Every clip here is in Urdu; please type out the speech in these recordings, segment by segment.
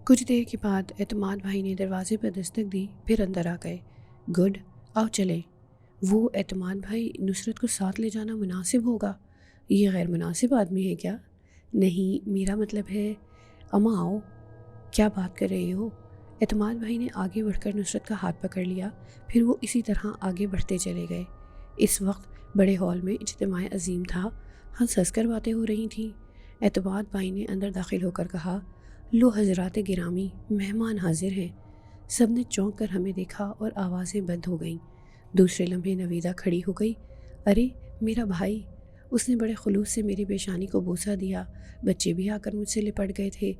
کچھ دیر کے بعد اعتماد بھائی نے دروازے پر دستک دی، پھر اندر آ گئے۔ گڈ، آؤ چلیں۔ وہ اعتماد بھائی، نصرت کو ساتھ لے جانا مناسب ہوگا؟ یہ غیر مناسب آدمی ہے کیا؟ نہیں، میرا مطلب ہے اماں آؤ۔ کیا بات کر رہے ہو؟ اعتماد بھائی نے آگے بڑھ کر نصرت کا ہاتھ پکڑ لیا، پھر وہ اسی طرح آگے بڑھتے چلے گئے۔ اس وقت بڑے ہال میں اجتماع عظیم تھا، ہنس ہنس کر باتیں ہو رہی تھیں۔ اعتماد بھائی نے اندر داخل ہو کر کہا، لو حضرات گرامی، مہمان حاضر ہیں۔ سب نے چونک کر ہمیں دیکھا اور آوازیں بند ہو گئیں۔ دوسرے لمحے نویدہ کھڑی ہو گئی۔ ارے میرا بھائی! اس نے بڑے خلوص سے میری پیشانی کو بوسہ دیا۔ بچے بھی آ کر مجھ سے لپٹ گئے تھے۔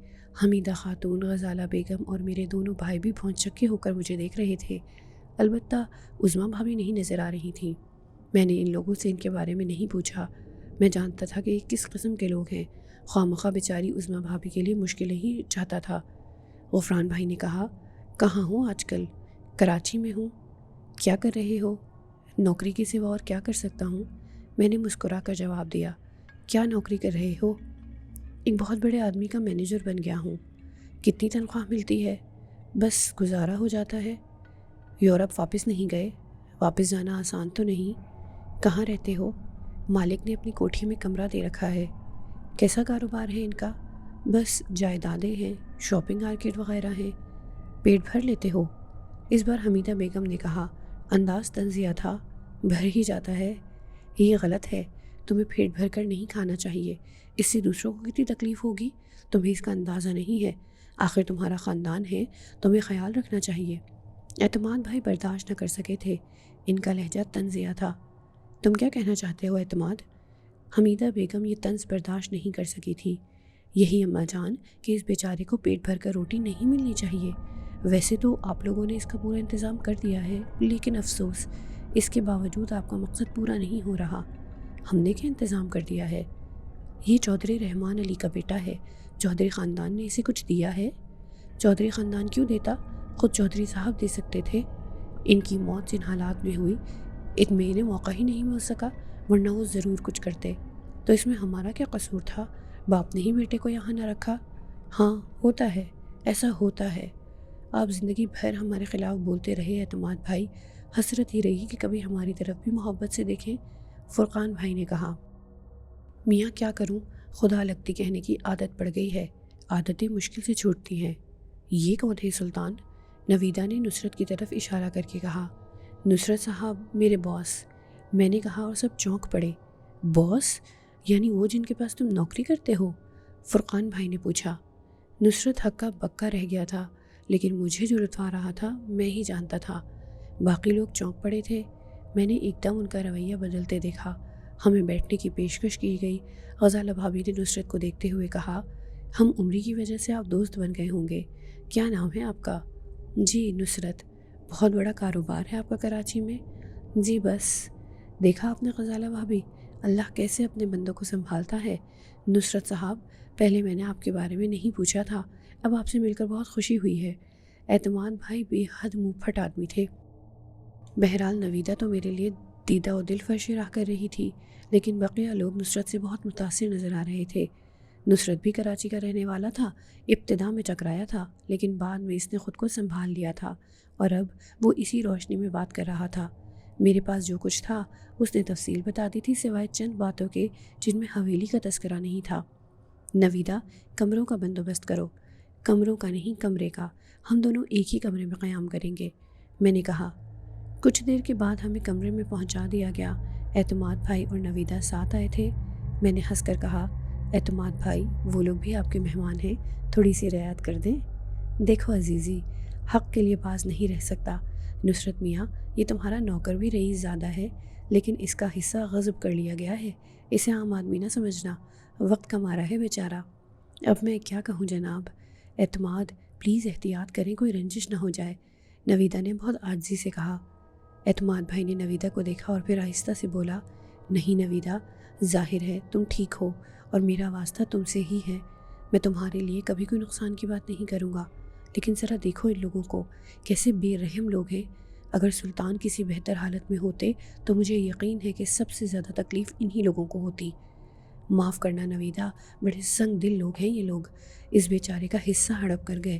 حمیدہ خاتون، غزالہ بیگم اور میرے دونوں بھائی بھی بھونچکے ہو کر مجھے دیکھ رہے تھے۔ البتہ عظمیٰ بھابھی نہیں نظر آ رہی تھیں۔ میں نے ان لوگوں سے ان کے بارے میں نہیں پوچھا۔ میں جانتا تھا کہ یہ کس قسم کے لوگ ہیں۔ خواہ بیچاری عظمیٰ بھابھی کے لیے مشکلیں ہی چاہتا تھا۔ غفران بھائی نے کہا، کہاں ہوں آج کل؟ کراچی میں ہوں۔ کیا کر رہے ہو؟ نوکری کے سوا اور کیا کر سکتا ہوں؟ میں نے مسکرا کر جواب دیا۔ کیا نوکری کر رہے ہو؟ ایک بہت بڑے آدمی کا مینیجر بن گیا ہوں۔ کتنی تنخواہ ملتی ہے؟ بس گزارا ہو جاتا ہے۔ یورپ واپس نہیں گئے؟ واپس جانا آسان تو نہیں۔ کہاں رہتے ہو؟ مالک نے اپنی کوٹھی میں کمرہ دے رکھا ہے۔ کیسا کاروبار ہے ان کا؟ بس جائیدادیں ہیں، شاپنگ آرکیڈ وغیرہ ہیں۔ پیٹ بھر لیتے ہو؟ اس بار حمیدہ بیگم نے کہا۔ انداز طنزیہ تھا۔ بھر ہی جاتا ہے۔ یہ غلط ہے، تمہیں پیٹ بھر کر نہیں کھانا چاہیے، اس سے دوسروں کو کتنی تکلیف ہوگی، تمہیں اس کا اندازہ نہیں ہے۔ آخر تمہارا خاندان ہے، تمہیں خیال رکھنا چاہیے۔ اعتماد بھائی برداشت نہ کر سکے تھے، ان کا لہجہ طنزیہ تھا۔ تم کیا کہنا چاہتے ہو اعتماد؟ حمیدہ بیگم یہ طنز برداشت نہیں کر سکی تھی۔ یہی اماں جان کہ اس بیچارے کو پیٹ بھر کر روٹی نہیں ملنی چاہیے۔ ویسے تو آپ لوگوں نے اس کا پورا انتظام کر دیا ہے، لیکن افسوس، اس کے باوجود آپ کا مقصد پورا نہیں ہو رہا۔ ہم نے کیا انتظام کر دیا ہے؟ یہ چودھری رحمان علی کا بیٹا ہے، چودھری خاندان نے اسے کچھ دیا ہے؟ چودھری خاندان کیوں دیتا؟ خود چودھری صاحب دے سکتے تھے۔ ان کی موت جن حالات میں ہوئی، ان میں انہیں موقع ہی نہیں مل سکا، ورنہ وہ ضرور کچھ کرتے۔ تو اس میں ہمارا کیا قصور تھا؟ باپ نے ہی بیٹے کو یہاں نہ رکھا۔ ہاں ہوتا ہے، ایسا ہوتا ہے۔ آپ زندگی بھر ہمارے خلاف بولتے رہے اعتماد بھائی، حسرت ہی رہی کہ کبھی ہماری طرف بھی محبت سے دیکھیں۔ فرقان بھائی نے کہا، میاں کیا کروں، خدا لگتی کہنے کی عادت پڑ گئی ہے، عادتیں مشکل سے چھوٹتی ہیں۔ یہ کون ہے سلطان؟ نویدہ نے نصرت کی طرف اشارہ کر کے کہا۔ نصرت صاحب میرے باس، میں نے کہا اور سب چونک پڑے۔ باس؟ یعنی وہ جن کے پاس تم نوکری کرتے ہو؟ فرقان بھائی نے پوچھا۔ نصرت ہکا بکا رہ گیا تھا، لیکن مجھے جو لطف آ رہا تھا میں ہی جانتا تھا۔ باقی لوگ چونک پڑے تھے۔ میں نے ایک دم ان کا رویہ بدلتے دیکھا۔ ہمیں بیٹھنے کی پیشکش کی گئی۔ غزالہ بھابھی نے نصرت کو دیکھتے ہوئے کہا، ہم عمری کی وجہ سے آپ دوست بن گئے ہوں گے، کیا نام ہے آپ کا؟ جی نصرت۔ بہت بڑا کاروبار ہے آپ کا کراچی میں؟ جی بس۔ دیکھا آپ نے غزالہ بھابھی، اللہ کیسے اپنے بندوں کو سنبھالتا ہے۔ نصرت صاحب، پہلے میں نے آپ کے بارے میں نہیں پوچھا تھا، اب آپ سے مل کر بہت خوشی ہوئی ہے۔ اعتماد بھائی بے حد منہ پھٹ آدمی تھے۔ بہرحال نویدہ تو میرے لیے دیدہ و دل فرش راہ کر رہی تھی، لیکن بقیہ لوگ نصرت سے بہت متاثر نظر آ رہے تھے۔ نصرت بھی کراچی کا رہنے والا تھا۔ ابتدا میں چکرایا تھا، لیکن بعد میں اس نے خود کو سنبھال لیا تھا اور اب وہ اسی روشنی میں بات کر رہا تھا۔ میرے پاس جو کچھ تھا اس نے تفصیل بتا دی تھی، سوائے چند باتوں کے جن میں حویلی کا تذکرہ نہیں تھا۔ نویدہ، کمروں کا بندوبست کرو۔ کمروں کا نہیں، کمرے کا۔ ہم دونوں ایک ہی کمرے میں قیام کریں گے، میں نے کہا۔ کچھ دیر کے بعد ہمیں کمرے میں پہنچا دیا گیا۔ اعتماد بھائی اور نویدہ ساتھ آئے تھے۔ میں نے ہنس کر کہا، اعتماد بھائی، وہ لوگ بھی آپ کے مہمان ہیں، تھوڑی سی رعایت کر دیں۔ دیکھو عزیزی، حق کے لیے باز نہیں رہ سکتا۔ نصرت میاں، یہ تمہارا نوکر بھی رئیس زادہ ہے، لیکن اس کا حصہ غصب کر لیا گیا ہے، اسے عام آدمی نہ سمجھنا، وقت کا مارا ہے بیچارہ۔ اب میں کیا کہوں جناب؟ اعتماد، پلیز احتیاط کریں، کوئی رنجش نہ ہو جائے، نویدہ نے بہت عاجزی سے کہا۔ اعتماد بھائی نے نویدہ کو دیکھا اور پھر آہستہ سے بولا، نہیں نویدہ، ظاہر ہے تم ٹھیک ہو اور میرا واسطہ تم سے ہی ہے، میں تمہارے لیے کبھی کوئی نقصان کی بات نہیں کروں گا، لیکن ذرا دیکھو ان لوگوں کو، کیسے بے رحم لوگ ہیں۔ اگر سلطان کسی بہتر حالت میں ہوتے تو مجھے یقین ہے کہ سب سے زیادہ تکلیف انہی لوگوں کو ہوتی۔ معاف کرنا نویدہ، بڑے سنگ دل لوگ ہیں یہ لوگ۔ اس بیچارے کا حصہ ہڑپ کر گئے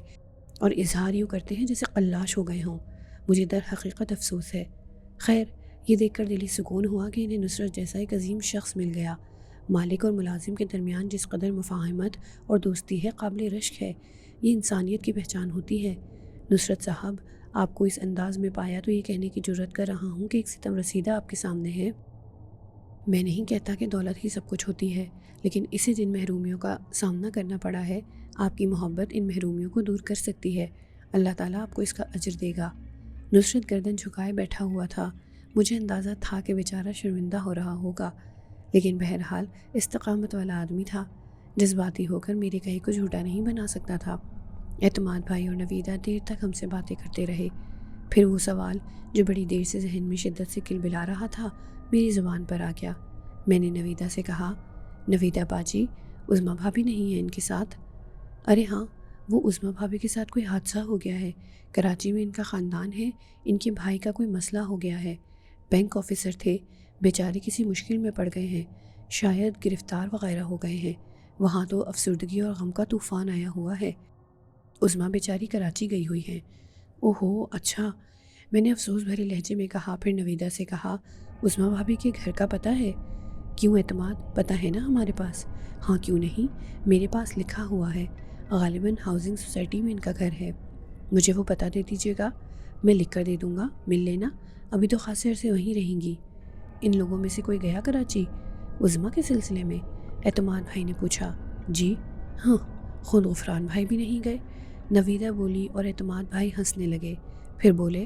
اور اظہار یوں کرتے ہیں جیسے قلاش ہو گئے ہوں۔ مجھے در حقیقت افسوس ہے۔ خیر، یہ دیکھ کر دلی سکون ہوا کہ انہیں نصرت جیسا ایک عظیم شخص مل گیا۔ مالک اور ملازم کے درمیان جس قدر مفاہمت اور دوستی ہے قابل رشک ہے۔ یہ انسانیت کی پہچان ہوتی ہے۔ نصرت صاحب، آپ کو اس انداز میں پایا تو یہ کہنے کی جرت کر رہا ہوں کہ ایک ستم رسیدہ آپ کے سامنے ہے۔ میں نہیں کہتا کہ دولت ہی سب کچھ ہوتی ہے، لیکن اسے جن محرومیوں کا سامنا کرنا پڑا ہے، آپ کی محبت ان محرومیوں کو دور کر سکتی ہے۔ اللہ تعالیٰ آپ کو اس کا اجر دے گا۔ نصرت گردن جھکائے بیٹھا ہوا تھا۔ مجھے اندازہ تھا کہ بیچارہ شرمندہ ہو رہا ہوگا، لیکن بہرحال استقامت والا آدمی تھا، جذباتی ہو کر میرے کہے کو جھوٹا نہیں بنا سکتا تھا۔ اعتماد بھائی اور نویدہ دیر تک ہم سے باتیں کرتے رہے۔ پھر وہ سوال جو بڑی دیر سے ذہن میں شدت سے کلبلا رہا تھا میری زبان پر آ گیا۔ میں نے نویدہ سے کہا، نویدہ باجی، عظمیٰ بھابی نہیں ہے ان کے ساتھ؟ ارے ہاں، وہ عظمیٰ بھابی کے ساتھ کوئی حادثہ ہو گیا ہے۔ کراچی میں ان کا خاندان ہے، ان کے بھائی کا کوئی مسئلہ ہو گیا ہے۔ بینک آفیسر تھے، بیچارے کسی مشکل میں پڑ گئے ہیں، شاید گرفتار وغیرہ ہو گئے ہیں۔ وہاں تو افسردگی اور غم کا طوفان آیا ہوا ہے۔ عظمیٰ بیچاری کراچی گئی ہوئی ہیں۔ اوہو، اچھا، میں نے افسوس بھرے لہجے میں کہا۔ پھر نویدہ سے کہا، عظمیٰ بھابی کے گھر کا پتہ ہے؟ کیوں اعتماد، پتہ ہے نا ہمارے پاس؟ ہاں کیوں نہیں، میرے پاس لکھا ہوا ہے۔ غالباً ہاؤسنگ سوسائٹی میں ان کا گھر ہے۔ مجھے وہ پتہ دے دیجیے گا، میں لکھ کر دے دوں گا، مل لینا۔ ابھی تو خاصے عرصے وہیں رہیں گی۔ ان لوگوں میں سے کوئی گیا کراچی عظمیٰ کے سلسلے میں؟ اعتماد بھائی نے پوچھا۔ جی ہاں، خود غفران بھائی بھی نہیں گئے، نویدہ بولی، اور اعتماد بھائی ہنسنے لگے۔ پھر بولے،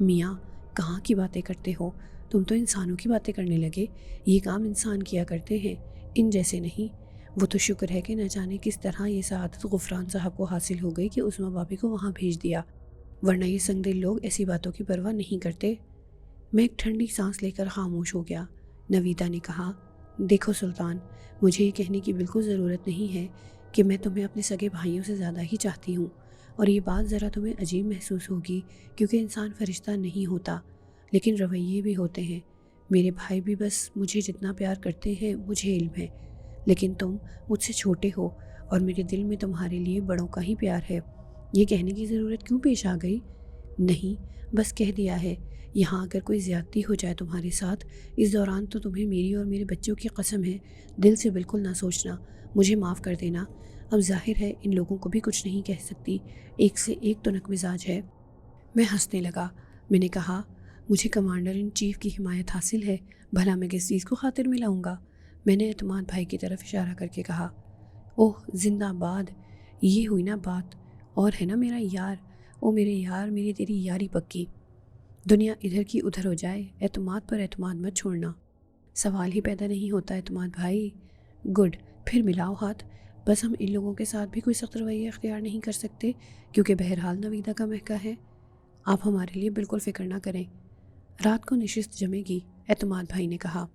میاں کہاں کی باتیں کرتے ہو، تم تو انسانوں کی باتیں کرنے لگے۔ یہ کام انسان کیا کرتے ہیں، ان جیسے نہیں۔ وہ تو شکر ہے کہ نہ جانے کس طرح یہ سعادت غفران صاحب کو حاصل ہو گئی کہ عظمیٰ بھابی کو وہاں بھیج دیا، ورنہ یہ سنگ دل لوگ ایسی باتوں کی پرواہ نہیں کرتے۔ میں ایک ٹھنڈی سانس لے کر خاموش ہو گیا۔ نویدہ نے کہا، دیکھو سلطان، مجھے یہ کہنے کی بالکل ضرورت نہیں ہے کہ میں تمہیں اپنے سگے بھائیوں سے زیادہ ہی چاہتی ہوں، اور یہ بات ذرا تمہیں عجیب محسوس ہوگی کیونکہ انسان فرشتہ نہیں ہوتا، لیکن رویے بھی ہوتے ہیں۔ میرے بھائی بھی بس مجھے جتنا پیار کرتے ہیں مجھے علم ہے، لیکن تم مجھ سے چھوٹے ہو اور میرے دل میں تمہارے لیے بڑوں کا ہی پیار ہے۔ یہ کہنے کی ضرورت کیوں پیش آ گئی؟ نہیں، بس کہہ دیا ہے۔ یہاں اگر کوئی زیادتی ہو جائے تمہارے ساتھ اس دوران تو تمہیں میری اور میرے بچوں کی قسم ہے دل سے بالکل نہ سوچنا، مجھے معاف کر دینا۔ اب ظاہر ہے ان لوگوں کو بھی کچھ نہیں کہہ سکتی، ایک سے ایک تنک مزاج ہے۔ میں ہنسنے لگا۔ میں نے کہا، مجھے کمانڈر ان چیف کی حمایت حاصل ہے، بھلا میں کس چیز کو خاطر میں لاؤں گا؟ میں نے اعتماد بھائی کی طرف اشارہ کر کے کہا۔ اوہ زندہ باد، یہ ہوئی نا بات، اور ہے نا میرا یار، او میرے یار، میری تیری یاری پکی۔ دنیا ادھر کی ادھر ہو جائے، اعتماد پر اعتماد مت چھوڑنا۔ سوال ہی پیدا نہیں ہوتا اعتماد بھائی۔ گڈ، پھر ملاؤ ہاتھ۔ بس ہم ان لوگوں کے ساتھ بھی کوئی سخت رویہ اختیار نہیں کر سکتے کیونکہ بہرحال نویدہ کا مہکہ ہے۔ آپ ہمارے لیے بالکل فکر نہ کریں، رات کو نشست جمے گی، اعتماد بھائی نے کہا۔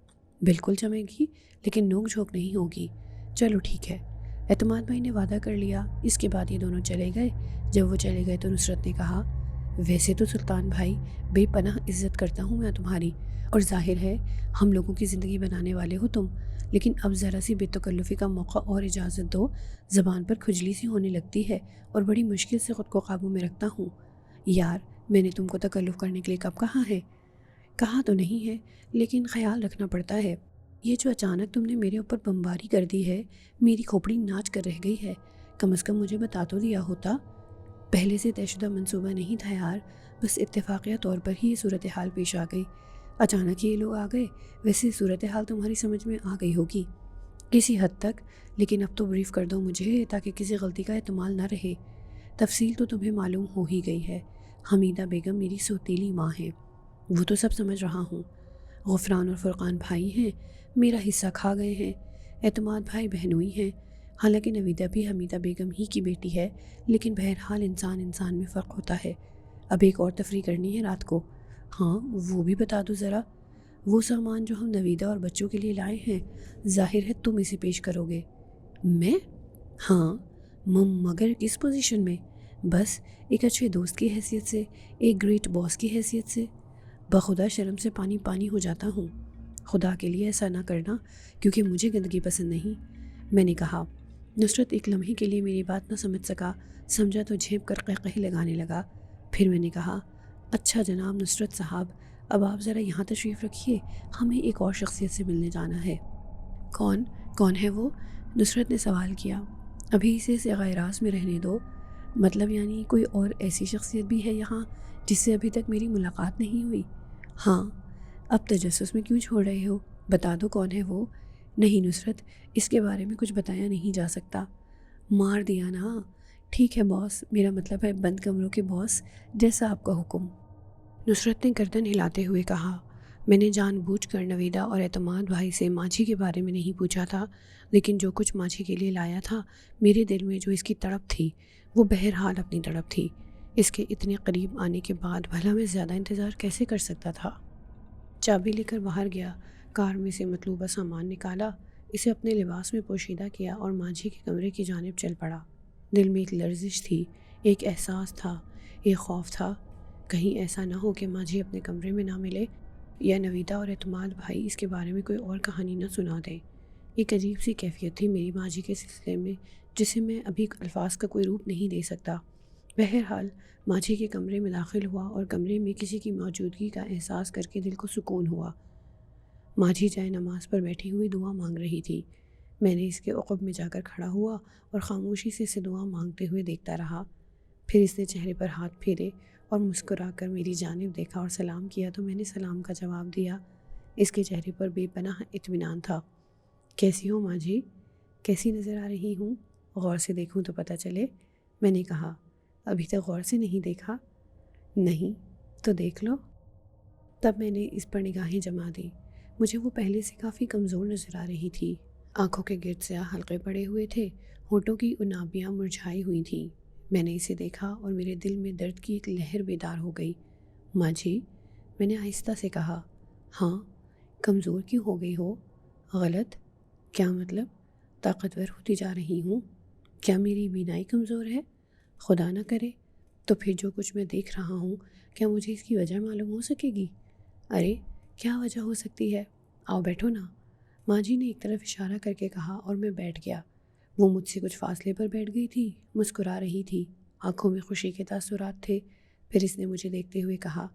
بالکل جمے گی، لیکن نوک جھوک نہیں ہوگی۔ چلو ٹھیک ہے، اعتماد بھائی نے وعدہ کر لیا۔ اس کے بعد یہ دونوں چلے گئے۔ جب وہ چلے گئے تو نصرت نے کہا، ویسے تو سلطان بھائی بے پناہ عزت کرتا ہوں میں تمہاری، اور ظاہر ہے ہم لوگوں کی زندگی بنانے والے ہو تم، لیکن اب ذرا سی بے تکلفی کا موقع اور اجازت دو، زبان پر کھجلی سی ہونے لگتی ہے اور بڑی مشکل سے خود کو قابو میں رکھتا ہوں۔ یار، میں نے تم کو تکلف کرنے کے لیے کب کہا ہے؟ کہا تو نہیں ہے، لیکن خیال رکھنا پڑتا ہے۔ یہ جو اچانک تم نے میرے اوپر بمباری کر دی ہے، میری کھوپڑی ناچ کر رہ گئی ہے۔ کم از کم مجھے بتا تو دیا ہوتا۔ پہلے سے طے شدہ منصوبہ نہیں تھا یار، بس اتفاقیہ طور پر ہی یہ صورتحال پیش آ گئی۔ اچانک یہ لوگ آ گئے، ویسے صورتحال تمہاری سمجھ میں آ گئی ہوگی کسی حد تک، لیکن اب تو بریف کر دو مجھے تاکہ کسی غلطی کا احتمال نہ رہے۔ تفصیل تو تمہیں معلوم ہو ہی گئی ہے۔ حمیدہ بیگم میری سوتیلی ماں ہے، وہ تو سب سمجھ رہا ہوں۔ غفران اور فرقان بھائی ہیں، میرا حصہ کھا گئے ہیں۔ اعتماد بھائی بہنوئی ہیں، حالانکہ نویدہ بھی حمیدہ بیگم ہی کی بیٹی ہے، لیکن بہرحال انسان میں فرق ہوتا ہے۔ اب ایک اور تفریح کرنی ہے رات کو۔ ہاں وہ بھی بتا دو ذرا۔ وہ سامان جو ہم نویدہ اور بچوں کے لیے لائے ہیں، ظاہر ہے تم اسے پیش کرو گے۔ میں؟ ہاں، مگر کس پوزیشن میں؟ بس ایک اچھے دوست کی حیثیت سے، ایک گریٹ باس کی حیثیت سے۔ بخدا شرم سے پانی پانی ہو جاتا ہوں۔ خدا کے لیے ایسا نہ کرنا، کیونکہ مجھے گندگی پسند نہیں، میں نے کہا۔ نصرت ایک لمحے کے لیے میری بات نہ سمجھ سکا، سمجھا تو جھیپ کر قہقہے لگانے لگا۔ پھر میں نے کہا، اچھا جناب نصرت صاحب، اب آپ ذرا یہاں تشریف رکھیے، ہمیں ایک اور شخصیت سے ملنے جانا ہے۔ کون کون ہے وہ؟ نصرت نے سوال کیا۔ ابھی اسے صیغہ راز میں رہنے دو، مطلب یعنی کوئی اور ایسی شخصیت بھی ہے یہاں جس سے ابھی تک میری ملاقات نہیں ہوئی؟ ہاں۔ اب تجسس میں کیوں چھوڑ رہے ہو؟ بتا دو کون ہے وہ۔ نہیں نصرت، اس کے بارے میں کچھ بتایا نہیں جا سکتا۔ مار دیا نا۔ ٹھیک ہے باس، میرا مطلب ہے بند کمروں کے باس، جیسا آپ کا حکم۔ نصرت نے گردن ہلاتے ہوئے کہا۔ میں نے جان بوجھ کر نویدہ اور اعتماد بھائی سے ماجھی کے بارے میں نہیں پوچھا تھا، لیکن جو کچھ ماجھی کے لیے لایا تھا، میرے دل میں جو اس کی تڑپ تھی وہ بہرحال اپنی تڑپ تھی۔ اس کے اتنے قریب آنے کے بعد بھلا میں زیادہ انتظار کیسے کر سکتا تھا؟ چابی لے کر باہر گیا، کار میں سے مطلوبہ سامان نکالا، اسے اپنے لباس میں پوشیدہ کیا اور ماجھی کے کمرے کی جانب چل پڑا۔ دل میں ایک لرزش تھی، ایک احساس تھا، ایک خوف تھا، کہیں ایسا نہ ہو کہ ماجھی اپنے کمرے میں نہ ملے یا نویدہ اور اعتماد بھائی اس کے بارے میں کوئی اور کہانی نہ سنا دیں۔ ایک عجیب سی کیفیت تھی میری ماجھی کے سلسلے میں، جسے میں ابھی الفاظ کا کوئی روپ نہیں دے سکتا۔ بہرحال ماجھی کے کمرے میں داخل ہوا اور کمرے میں کسی کی موجودگی کا احساس کر کے دل کو سکون ہوا۔ ماجھی جائے نماز پر بیٹھی ہوئی دعا مانگ رہی تھی۔ میں نے اس کے عقب میں جا کر کھڑا ہوا اور خاموشی سے اسے دعا مانگتے ہوئے دیکھتا رہا۔ پھر اس نے چہرے پر ہاتھ پھیرے اور مسکرا کر میری جانب دیکھا اور سلام کیا تو میں نے سلام کا جواب دیا۔ اس کے چہرے پر بے پناہ اطمینان تھا۔ کیسی ہو ماجھی؟ کیسی نظر آ رہی ہوں؟ غور سے دیکھوں تو پتہ چلے، میں نے کہا۔ ابھی تک غور سے نہیں دیکھا؟ نہیں تو دیکھ لو۔ تب میں نے اس پر نگاہیں جما دی۔ مجھے وہ پہلے سے کافی کمزور نظر آ رہی تھی۔ آنکھوں کے گرد سیاہ حلقے پڑے ہوئے تھے، ہونٹوں کی انابیاں مرجھائی ہوئی تھیں۔ میں نے اسے دیکھا اور میرے دل میں درد کی ایک لہر بیدار ہو گئی۔ ماجھی، میں نے آہستہ سے کہا۔ ہاں، کمزور کیوں ہو گئی ہو؟ غلط؟ کیا مطلب؟ طاقتور ہوتی جا رہی ہوں؟ کیا میری بینائی کمزور ہے؟ خدا نہ کرے۔ تو پھر جو کچھ میں دیکھ رہا ہوں، کیا مجھے اس کی وجہ معلوم ہو سکے گی؟ ارے کیا وجہ ہو سکتی ہے؟ آؤ بیٹھو نا، ماجھی نے ایک طرف اشارہ کر کے کہا اور میں بیٹھ گیا۔ وہ مجھ سے کچھ فاصلے پر بیٹھ گئی تھی، مسکرا رہی تھی، آنکھوں میں خوشی کے تاثرات تھے۔ پھر اس نے مجھے دیکھتے ہوئے کہا،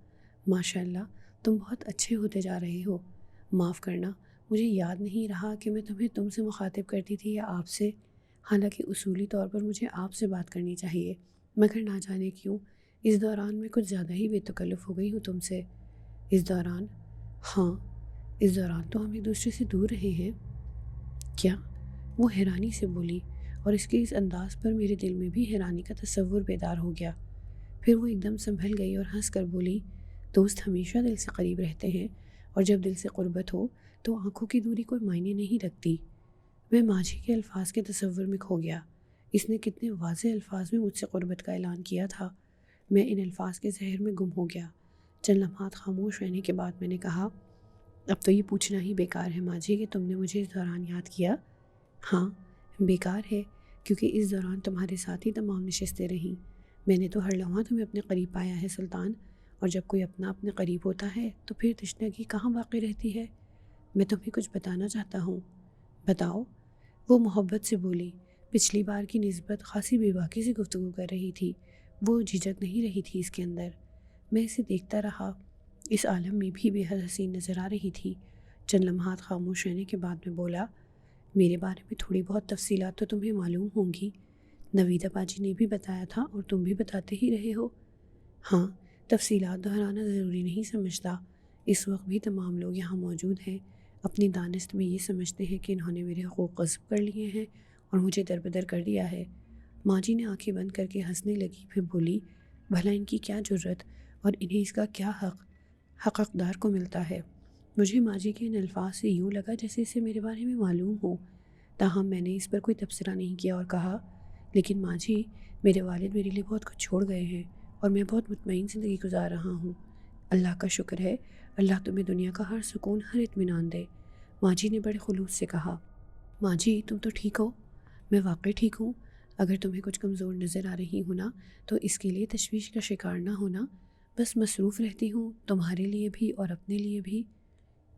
ماشاءاللہ تم بہت اچھے ہوتے جا رہے ہو۔ معاف کرنا، مجھے یاد نہیں رہا کہ میں تمہیں تم سے مخاطب کرتی تھی یا آپ سے، حالانکہ اصولی طور پر مجھے آپ سے بات کرنی چاہیے، مگر نہ جانے کیوں اس دوران میں کچھ زیادہ ہی بے تکلف ہو گئی ہوں تم سے۔ اس دوران؟ ہاں، اس دوران تو ہم ایک دوسرے سے دور رہے ہیں۔ کیا؟ وہ حیرانی سے بولی اور اس کے اس انداز پر میرے دل میں بھی حیرانی کا تصور بیدار ہو گیا۔ پھر وہ ایک دم سنبھل گئی اور ہنس کر بولی، دوست ہمیشہ دل سے قریب رہتے ہیں، اور جب دل سے قربت ہو تو آنکھوں کی دوری کوئی معنی نہیں رکھتی۔ میں ماجھی کے الفاظ کے تصور میں کھو گیا۔ اس نے کتنے واضح الفاظ میں مجھ سے قربت کا اعلان کیا تھا۔ میں ان الفاظ کے زہر میں گم ہو گیا۔ چند لمحات خاموش رہنے کے بعد میں نے کہا، اب تو یہ پوچھنا ہی بیکار ہے ماجھی کہ تم نے مجھے اس دوران یاد کیا؟ ہاں، بیکار ہے، کیونکہ اس دوران تمہارے ساتھ ہی تمام نشستیں رہیں۔ میں نے تو ہر لمحہ تمہیں اپنے قریب پایا ہے سلطان، اور جب کوئی اپنا اپنے قریب ہوتا ہے تو پھر تشنگی کہاں باقی رہتی ہے؟ میں تمہیں کچھ بتانا چاہتا ہوں۔ بتاؤ، وہ محبت سے بولی، پچھلی بار کی نسبت خاصی بے باکی سے گفتگو کر رہی تھی، وہ جھجک نہیں رہی تھی اس کے اندر۔ میں اسے دیکھتا رہا، اس عالم میں بھی بے حد حسین نظر آ رہی تھی۔ چند لمحات خاموش رہنے کے بعد میں بولا، میرے بارے میں تھوڑی بہت تفصیلات تو تمہیں معلوم ہوں گی، نویدہ باجی نے بھی بتایا تھا اور تم بھی بتاتے ہی رہے ہو۔ ہاں، تفصیلات دہرانا ضروری نہیں سمجھتا۔ اس وقت بھی تمام لوگ یہاں موجود ہیں، اپنی دانست میں یہ سمجھتے ہیں کہ انہوں نے میرے حقوق غصب کر لیے ہیں اور مجھے دربدر کر دیا ہے۔ ماجی نے آنکھیں بند کر کے ہنسنے لگی، پھر بولی، بھلا ان کی کیا جرت اور انہیں اس کا کیا حق حقدار کو ملتا ہے؟ مجھے ماجی کے ان الفاظ سے یوں لگا جیسے اسے میرے بارے میں معلوم ہو، تاہم میں نے اس پر کوئی تبصرہ نہیں کیا اور کہا، لیکن ماجی، میرے والد میرے لیے بہت کچھ چھوڑ گئے ہیں اور میں بہت مطمئن زندگی گزار رہا ہوں۔ اللہ کا شکر ہے، اللہ تمہیں دنیا کا ہر سکون، ہر اطمینان دے، ماجی نے بڑے خلوص سے کہا۔ ماجی، تم تو ٹھیک ہو؟ میں واقعی ٹھیک ہوں۔ اگر تمہیں کچھ کمزور نظر آ رہی ہونا تو اس کے لیے تشویش کا شکار نہ ہونا، بس مصروف رہتی ہوں، تمہارے لیے بھی اور اپنے لیے بھی۔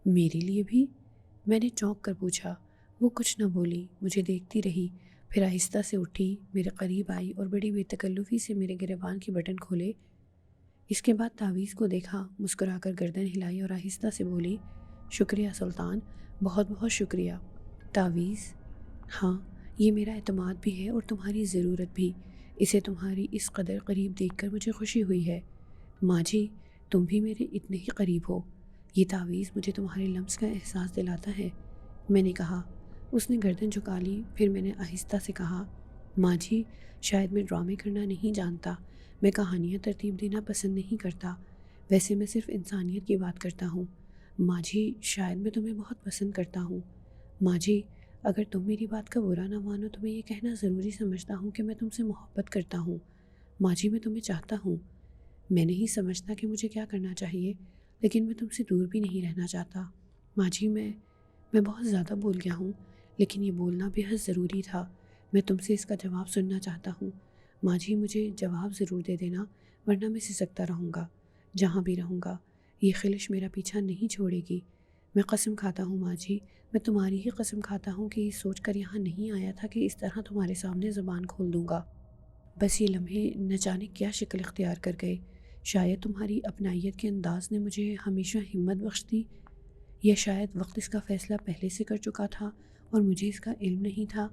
میرے لیے بھی؟ میں نے چونک کر پوچھا۔ وہ کچھ نہ بولی، مجھے دیکھتی رہی، پھر آہستہ سے اٹھی، میرے قریب آئی اور بڑی بے تکلفی سے میرے گریبان کی بٹن کھولے۔ اس کے بعد تعویذ کو دیکھا، مسکرا کر گردن ہلائی اور آہستہ سے بولی، شکریہ سلطان، بہت بہت شکریہ۔ تعویذ؟ ہاں، یہ میرا اعتماد بھی ہے اور تمہاری ضرورت بھی۔ اسے تمہاری اس قدر قریب دیکھ کر مجھے خوشی ہوئی ہے۔ ماں جی، تم بھی میرے اتنے ہی قریب ہو۔ یہ تعویذ مجھے تمہارے لمس کا احساس دلاتا ہے، میں نے کہا۔ اس نے گردن جھکا لی، پھر میں نے آہستہ سے کہا، ماں جی، شاید میں ڈرامے کرنا نہیں جانتا، میں کہانیاں ترتیب دینا پسند نہیں کرتا، ویسے میں صرف انسانیت کی بات کرتا ہوں۔ ماں جی، شاید میں تمہیں بہت پسند کرتا ہوں۔ ماں جی، اگر تم میری بات کا برا نہ مانو تو میں یہ کہنا ضروری سمجھتا ہوں کہ میں تم سے محبت کرتا ہوں۔ ماں جی، میں تمہیں چاہتا ہوں۔ میں نہیں سمجھتا کہ مجھے کیا کرنا چاہیے، لیکن میں تم سے دور بھی نہیں رہنا چاہتا۔ ماں جی، میں بہت زیادہ بول گیا ہوں، لیکن یہ بولنا بے حد ضروری تھا۔ میں تم سے اس کا جواب سننا چاہتا ہوں۔ ماں جی، مجھے جواب ضرور دے دینا، ورنہ میں سسکتا رہوں گا جہاں بھی رہوں گا۔ یہ خلش میرا پیچھا نہیں چھوڑے گی۔ میں قسم کھاتا ہوں ماں جی، میں تمہاری ہی قسم کھاتا ہوں کہ یہ سوچ کر یہاں نہیں آیا تھا کہ اس طرح تمہارے سامنے زبان کھول دوں گا۔ بس یہ لمحے نہ جانے کیا شکل اختیار کر گئے۔ شاید تمہاری اپنائیت کے انداز نے مجھے ہمیشہ ہمت بخش دی، یا شاید وقت اس کا فیصلہ پہلے سے کر چکا تھا اور مجھے اس کا علم نہیں تھا۔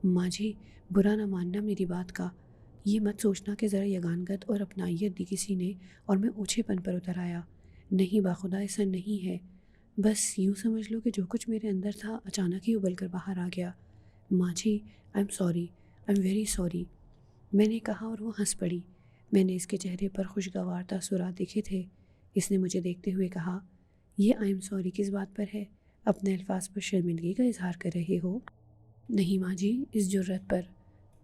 ماں جی، برا نہ ماننا میری بات کا۔ یہ مت سوچنا کہ ذرا یگانگت اور اپنائیت دی کسی نے اور میں اوچھے پن پر اتر آیا۔ نہیں باخدا، ایسا نہیں ہے۔ بس یوں سمجھ لو کہ جو کچھ میرے اندر تھا اچانک ہی ابل کر باہر آ گیا۔ ماں جی، I am sorry, I am very sorry, میں نے کہا اور وہ ہنس پڑی۔ میں نے اس کے چہرے پر خوشگوار تاثرات دیکھے تھے۔ اس نے مجھے دیکھتے ہوئے کہا، یہ آئی ایم سوری کس بات پر ہے؟ اپنے الفاظ پر شرمندگی کا اظہار کر رہے ہو؟ نہیں ماں جی، اس جرت پر۔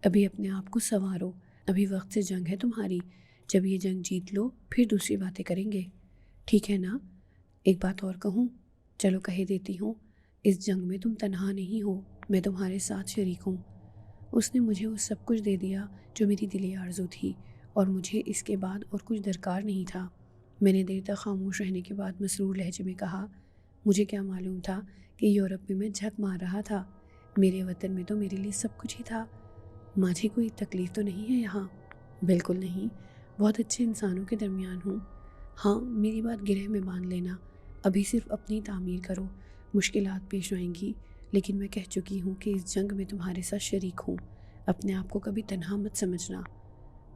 ابھی اپنے آپ کو سنوارو، ابھی وقت سے جنگ ہے تمہاری۔ جب یہ جنگ جیت لو پھر دوسری باتیں کریں گے، ٹھیک ہے نا؟ ایک بات اور کہوں؟ چلو کہہ دیتی ہوں، اس جنگ میں تم تنہا نہیں ہو، میں تمہارے ساتھ شریک ہوں۔ اس نے مجھے وہ سب کچھ دے دیا جو میری دلی آرزو تھی، اور مجھے اس کے بعد اور کچھ درکار نہیں تھا۔ میں نے دیر تک خاموش رہنے کے بعد مسرور لہجے میں کہا، مجھے کیا معلوم تھا کہ یورپ میں جھک مار رہا تھا؟ میرے وطن میں تو میرے لیے سب کچھ ہی تھا۔ ماں جی، کوئی تکلیف تو نہیں ہے یہاں؟ بالکل نہیں، بہت اچھے انسانوں کے درمیان ہوں۔ ہاں، میری بات گرہ میں باندھ لینا، ابھی صرف اپنی تعمیر کرو۔ مشکلات پیش آئیں گی، لیکن میں کہہ چکی ہوں کہ اس جنگ میں تمہارے ساتھ شریک ہوں۔ اپنے آپ کو کبھی تنہا مت سمجھنا۔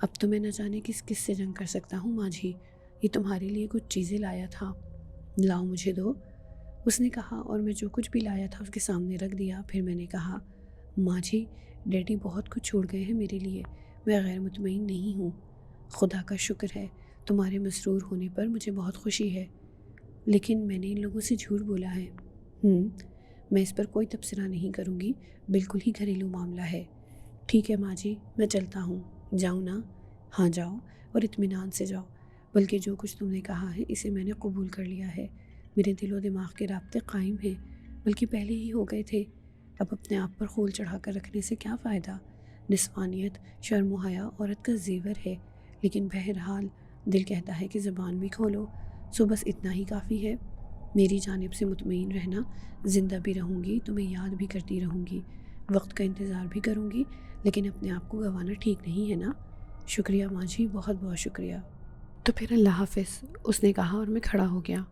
اب تو میں نہ جانے کس سے جنگ کر سکتا ہوں ماں جی۔ یہ تمہارے لیے کچھ چیزیں لایا تھا، لاؤ مجھے دو، اس نے کہا، اور میں جو کچھ بھی لایا تھا اس کے سامنے رکھ دیا۔ پھر میں نے کہا، ماں جی، ڈیڈی بہت کچھ چھوڑ گئے ہیں میرے لیے، میں غیر مطمئن نہیں ہوں۔ خدا کا شکر ہے، تمہارے مسرور ہونے پر مجھے بہت خوشی ہے، لیکن میں نے ان لوگوں سے جھوٹ بولا ہے۔ میں اس پر کوئی تبصرہ نہیں کروں گی، بالکل ہی گھریلو معاملہ ہے۔ ٹھیک ہے ماں جی، میں چلتا ہوں، جاؤں نا؟ ہاں جاؤ، اور اطمینان سے جاؤ۔ بلکہ جو کچھ تم نے کہا ہے اسے میں نے قبول کر لیا ہے۔ میرے دل و دماغ کے رابطے قائم ہیں، بلکہ پہلے ہی ہو گئے تھے۔ اب اپنے آپ پر خول چڑھا کر رکھنے سے کیا فائدہ؟ نسوانیت، شرم و حیا عورت کا زیور ہے، لیکن بہرحال دل کہتا ہے کہ زبان بھی کھولو۔ سو بس اتنا ہی کافی ہے۔ میری جانب سے مطمئن رہنا، زندہ بھی رہوں گی، تمہیں یاد بھی کرتی رہوں گی، وقت کا انتظار بھی کروں گی، لیکن اپنے آپ کو گنوانا ٹھیک نہیں ہے نا؟ شکریہ ماں جی، بہت بہت شکریہ۔ تو پھر اللہ حافظ، اس نے کہا اور میں کھڑا ہو گیا۔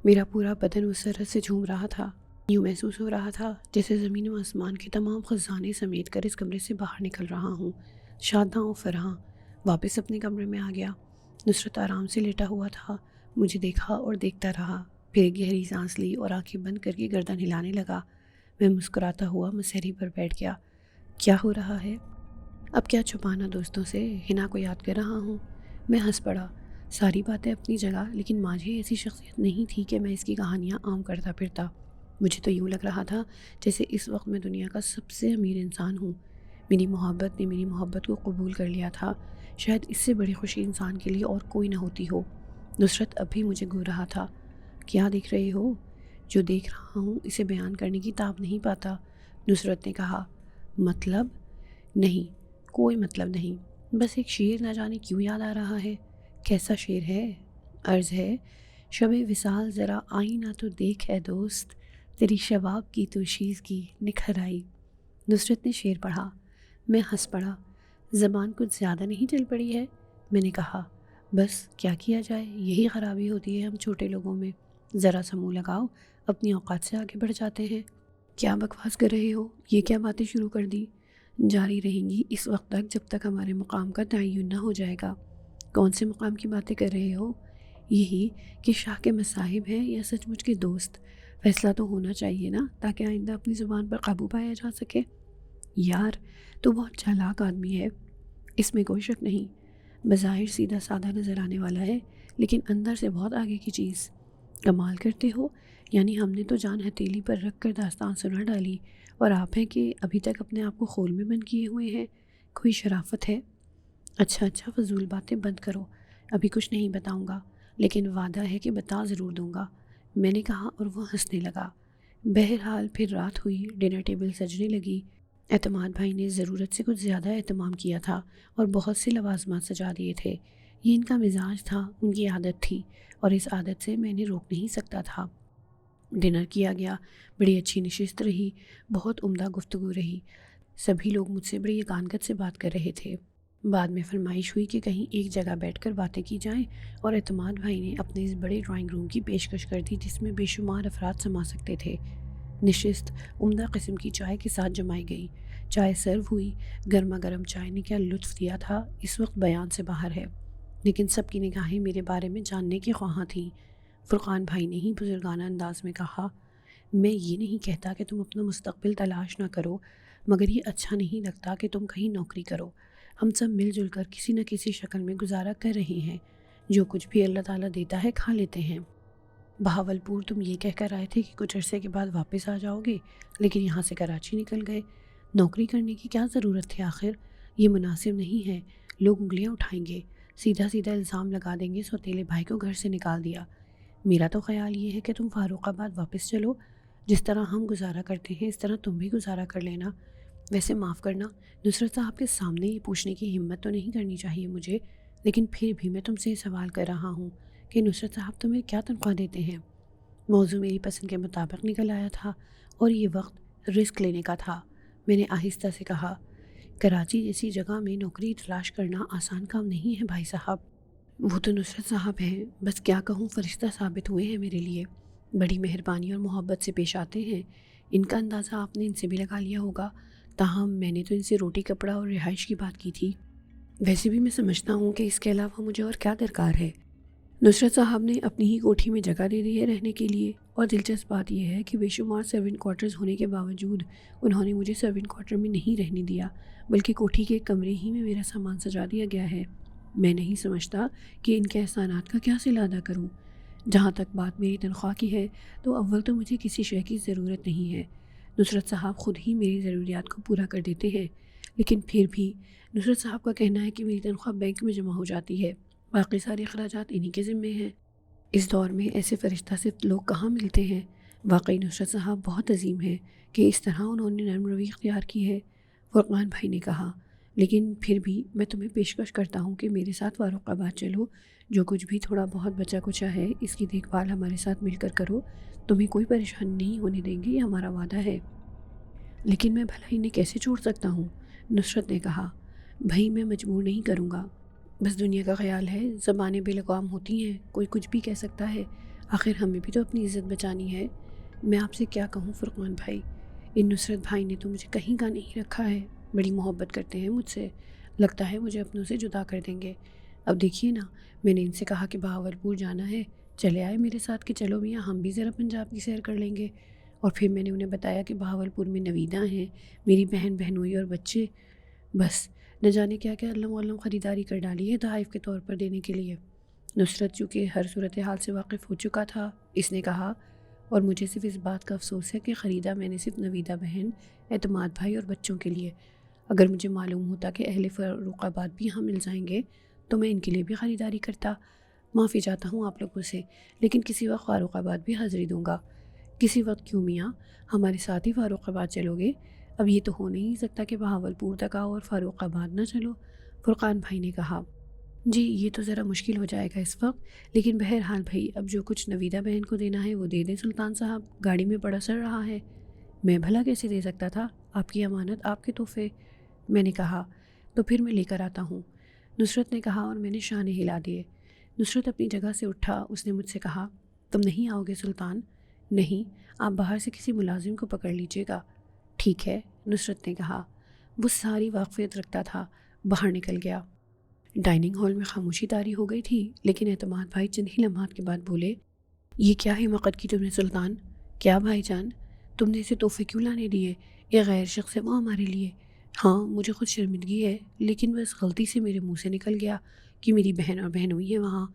میرا پورا بدن مسرت سے جھوم رہا تھا۔ یوں محسوس ہو رہا تھا جیسے زمین و آسمان کے تمام خزانے سمیٹ کر اس کمرے سے باہر نکل رہا ہوں۔ شاداں و فرحاں واپس اپنے کمرے میں آ گیا۔ نصرت آرام سے لیٹا ہوا تھا، مجھے دیکھا اور دیکھتا رہا، پھر ایک گہری سانس لی اور آنکھیں بند کر کے گردن ہلانے لگا۔ میں مسکراتا ہوا مسہری پر بیٹھ گیا۔ کیا ہو رہا ہے؟ اب کیا چھپانا دوستوں سے، ہنا کو یاد کر رہا ہوں۔ میں ہنس پڑا۔ ساری باتیں اپنی جگہ، لیکن ماجھی ایسی شخصیت نہیں تھی کہ میں اس کی کہانیاں عام کرتا پھرتا۔ مجھے تو یوں لگ رہا تھا جیسے اس وقت میں دنیا کا سب سے امیر انسان ہوں۔ میری محبت نے میری محبت کو قبول کر لیا تھا۔ شاید اس سے بڑی خوشی انسان کے لیے اور کوئی نہ ہوتی ہو۔ نصرت اب بھی مجھے گھور رہا تھا۔ کیا دیکھ رہے ہو؟ جو دیکھ رہا ہوں اسے بیان کرنے کی تاب نہیں پاتا، نصرت نے کہا۔ مطلب؟ نہیں، کوئی مطلب نہیں، بس ایک شعر نہ جانے کیوں یاد آ رہا ہے۔ کیسا شعر ہے؟ عرض ہے، شب وصال ذرا آئینہ تو دیکھ ہے دوست، تیری شباب کی تو شیز کی نکھر آئی۔ نصرت نے شعر پڑھا۔ میں ہنس پڑا۔ زبان کچھ زیادہ نہیں چل پڑی ہے؟ میں نے کہا بس کیا کیا جائے، یہی خرابی ہوتی ہے ہم چھوٹے لوگوں میں، ذرا سا منہ لگاؤ اپنی اوقات سے آگے بڑھ جاتے ہیں۔ کیا بکواس کر رہے ہو؟ یہ کیا باتیں شروع کر دی؟ جاری رہیں گی اس وقت تک جب تک ہمارے مقام کا تعین نہ ہو جائے گا۔ کون سے مقام کی باتیں کر رہے ہو؟ یہی کہ شاہ کے مصاحب ہیں یا سچ مچ کے دوست؟ فیصلہ تو ہونا چاہیے نا، تاکہ آئندہ اپنی زبان پر قابو پایا جا سکے۔ یار تو بہت چالاک آدمی ہے، اس میں کوئی شک نہیں۔ بظاہر سیدھا سادہ نظر آنے والا ہے، لیکن اندر سے بہت آگے کی چیز۔ کمال کرتے ہو، یعنی ہم نے تو جان ہتھیلی پر رکھ کر داستان سنا ڈالی، اور آپ ہیں کہ ابھی تک اپنے آپ کو خول میں بند کیے ہوئے ہیں۔ کوئی شرافت ہے؟ اچھا فضول باتیں بند کرو، ابھی کچھ نہیں بتاؤں گا، لیکن وعدہ ہے کہ بتا ضرور دوں گا، میں نے کہا، اور وہ ہنسنے لگا۔ بہرحال پھر رات ہوئی، ڈنر ٹیبل سجنے لگی۔ اعتماد بھائی نے ضرورت سے کچھ زیادہ اہتمام کیا تھا اور بہت سے لوازمات سجا دیے تھے۔ یہ ان کا مزاج تھا، ان کی عادت تھی، اور اس عادت سے میں نے روک نہیں سکتا تھا۔ ڈنر کیا گیا، بڑی اچھی نشست رہی، بہت عمدہ گفتگو رہی۔ سبھی لوگ مجھ سے بڑی یگانگت سے بات کر رہے تھے۔ بعد میں فرمائش ہوئی کہ کہیں ایک جگہ بیٹھ کر باتیں کی جائیں، اور اعتماد بھائی نے اپنے اس بڑے ڈرائنگ روم کی پیشکش کر دی جس میں بے شمار افراد سما سکتے تھے۔ نشست عمدہ قسم کی چائے کے ساتھ جمائی گئی۔ چائے سرو ہوئی، گرما گرم چائے نے کیا لطف دیا تھا اس وقت بیان سے باہر ہے، لیکن سب کی نگاہیں میرے بارے میں جاننے کی خواہاں تھیں۔ فرقان بھائی نے ہی بزرگانہ انداز میں کہا، میں یہ نہیں کہتا کہ تم اپنا مستقبل تلاش نہ کرو، مگر یہ اچھا نہیں لگتا کہ تم کہیں نوکری کرو۔ ہم سب مل جل کر کسی نہ کسی شکل میں گزارا کر رہے ہیں، جو کچھ بھی اللہ تعالیٰ دیتا ہے کھا لیتے ہیں۔ بہاولپور تم یہ کہہ کر آئے تھے کہ کچھ عرصے کے بعد واپس آ جاؤ گے، لیکن یہاں سے کراچی نکل گئے۔ نوکری کرنے کی کیا ضرورت تھی آخر؟ یہ مناسب نہیں ہے، لوگ انگلیاں اٹھائیں گے، سیدھا الزام لگا دیں گے سوتیلے بھائی کو گھر سے نکال دیا۔ میرا تو خیال یہ ہے کہ تم فاروق آباد واپس چلو، جس طرح ہم گزارا کرتے ہیں اس طرح تم بھی گزارا کر لینا۔ ویسے معاف کرنا، نصرت صاحب کے سامنے یہ پوچھنے کی ہمت تو نہیں کرنی چاہیے مجھے، لیکن پھر بھی میں تم سے یہ سوال کر رہا ہوں کہ نصرت صاحب تمہیں کیا تنخواہ دیتے ہیں؟ موضوع میری پسند کے مطابق نکل آیا تھا، اور یہ وقت رسک لینے کا تھا۔ میں نے آہستہ سے کہا، کراچی جیسی جگہ میں نوکری تلاش کرنا آسان کام نہیں ہے بھائی صاحب۔ وہ تو نصرت صاحب ہیں، بس کیا کہوں، فرشتہ ثابت ہوئے ہیں میرے لیے، بڑی مہربانی اور محبت سے پیش آتے ہیں۔ ان کا اندازہ آپ نے ان سے بھی لگا لیا ہوگا، تاہم میں نے تو ان سے روٹی کپڑا اور رہائش کی بات کی تھی۔ ویسے بھی میں سمجھتا ہوں کہ اس کے علاوہ مجھے اور کیا درکار ہے۔ نصرت صاحب نے اپنی ہی کوٹھی میں جگہ دے دی ہے رہنے کے لیے، اور دلچسپ بات یہ ہے کہ بے شمار سرونٹ کوارٹرز ہونے کے باوجود انہوں نے مجھے سرونٹ کوارٹر میں نہیں رہنے دیا، بلکہ کوٹھی کے ایک کمرے ہی میں میرا سامان سجا دیا گیا ہے۔ میں نہیں سمجھتا کہ ان کے احسانات کا کیا صلہ ادا کروں۔ جہاں تک بات میری تنخواہ کی ہے تو اول تو مجھے کسی شے کی ضرورت نہیں ہے، نصرت صاحب خود ہی میری ضروریات کو پورا کر دیتے ہیں، لیکن پھر بھی نصرت صاحب کا کہنا ہے کہ میری تنخواہ بینک میں جمع ہو جاتی ہے، باقی سارے اخراجات انہی کے ذمے ہیں۔ اس دور میں ایسے فرشتہ صرف لوگ کہاں ملتے ہیں۔ واقعی نصرت صاحب بہت عظیم ہے کہ اس طرح انہوں نے نرم روی اختیار کی ہے، فرقان بھائی نے کہا، لیکن پھر بھی میں تمہیں پیشکش کرتا ہوں کہ میرے ساتھ فاروق آباد چلو، جو کچھ بھی تھوڑا بہت بچا کچا ہے اس کی دیکھ بھال ہمارے ساتھ مل کر کرو، تمہیں کوئی پریشانی نہیں ہونے دیں گے، یہ ہمارا وعدہ ہے۔ لیکن میں بھلا انہیں کیسے چھوڑ سکتا ہوں؟ نصرت نے کہا، بھائی میں مجبور نہیں کروں گا، بس دنیا کا خیال ہے، زبانیں بے لگام ہوتی ہیں، کوئی کچھ بھی کہہ سکتا ہے، آخر ہمیں بھی تو اپنی عزت بچانی ہے۔ میں آپ سے کیا کہوں فرقان بھائی، ان نصرت بھائی نے تو مجھے کہیں کا نہیں رکھا ہے، بڑی محبت کرتے ہیں مجھ سے، لگتا ہے مجھے اپنوں سے جدا کر دیں گے۔ اب دیکھیے نا، میں نے ان سے کہا کہ بہاولپور جانا ہے، چلے آئے میرے ساتھ کہ چلو میاں ہم بھی ذرا پنجاب کی سیر کر لیں گے، اور پھر میں نے انہیں بتایا کہ بہاولپور میں نویدہ ہیں، میری بہن بہنوئی اور بچے، بس نہ جانے کیا کیا علم علم خریداری کر ڈالی ہے تحائف کے طور پر دینے کے لیے۔ نصرت چونکہ ہر صورتحال سے واقف ہو چکا تھا، اس نے کہا، اور مجھے صرف اس بات کا افسوس ہے کہ خریدا میں نے صرف نویدہ بہن، اعتماد بھائی اور بچوں کے لیے، اگر مجھے معلوم ہوتا کہ اہل فاروق آباد بھی یہاں مل جائیں گے تو میں ان کے لیے بھی خریداری کرتا۔ معافی چاہتا ہوں آپ لوگوں سے، لیکن کسی وقت فاروق آباد بھی حاضری دوں گا۔ کسی وقت کیوں میاں، ہمارے ساتھ ہی فاروق آباد چلو گے؟ اب یہ تو ہو نہیں سکتا کہ بہاولپور تک آؤ اور فاروق آباد نہ چلو، فرقان بھائی نے کہا۔ جی یہ تو ذرا مشکل ہو جائے گا اس وقت، لیکن بہرحال بھائی اب جو کچھ نویدہ بہن کو دینا ہے وہ دے دیں سلطان صاحب، گاڑی میں پڑا سڑ رہا ہے۔ میں بھلا کیسے دے سکتا تھا؟ آپ کی امانت، آپ کے تحفے۔ میں نے کہا تو پھر میں لے کر آتا ہوں، نصرت نے کہا اور میں نے شانے ہلا دیے۔ نصرت اپنی جگہ سے اٹھا، اس نے مجھ سے کہا تم نہیں آؤ گے سلطان؟ نہیں، آپ باہر سے کسی ملازم کو پکڑ لیجیے گا۔ ٹھیک ہے، نصرت نے کہا۔ وہ ساری واقفیت رکھتا تھا، باہر نکل گیا۔ ڈائننگ ہال میں خاموشی طاری ہو گئی تھی، لیکن اعتماد بھائی چند ہی لمحات کے بعد بولے، یہ کیا حماقت کی تم نے سلطان؟ کیا بھائی جان، تم نے اسے تحفے کیوں لانے دیے؟ یہ غیر شخص ہے وہ ہمارے لیے۔ ہاں مجھے خود شرمندگی ہے، لیکن بس غلطی سے میرے منہ سے نکل گیا کہ میری بہن اور بہنوئی ہے وہاں۔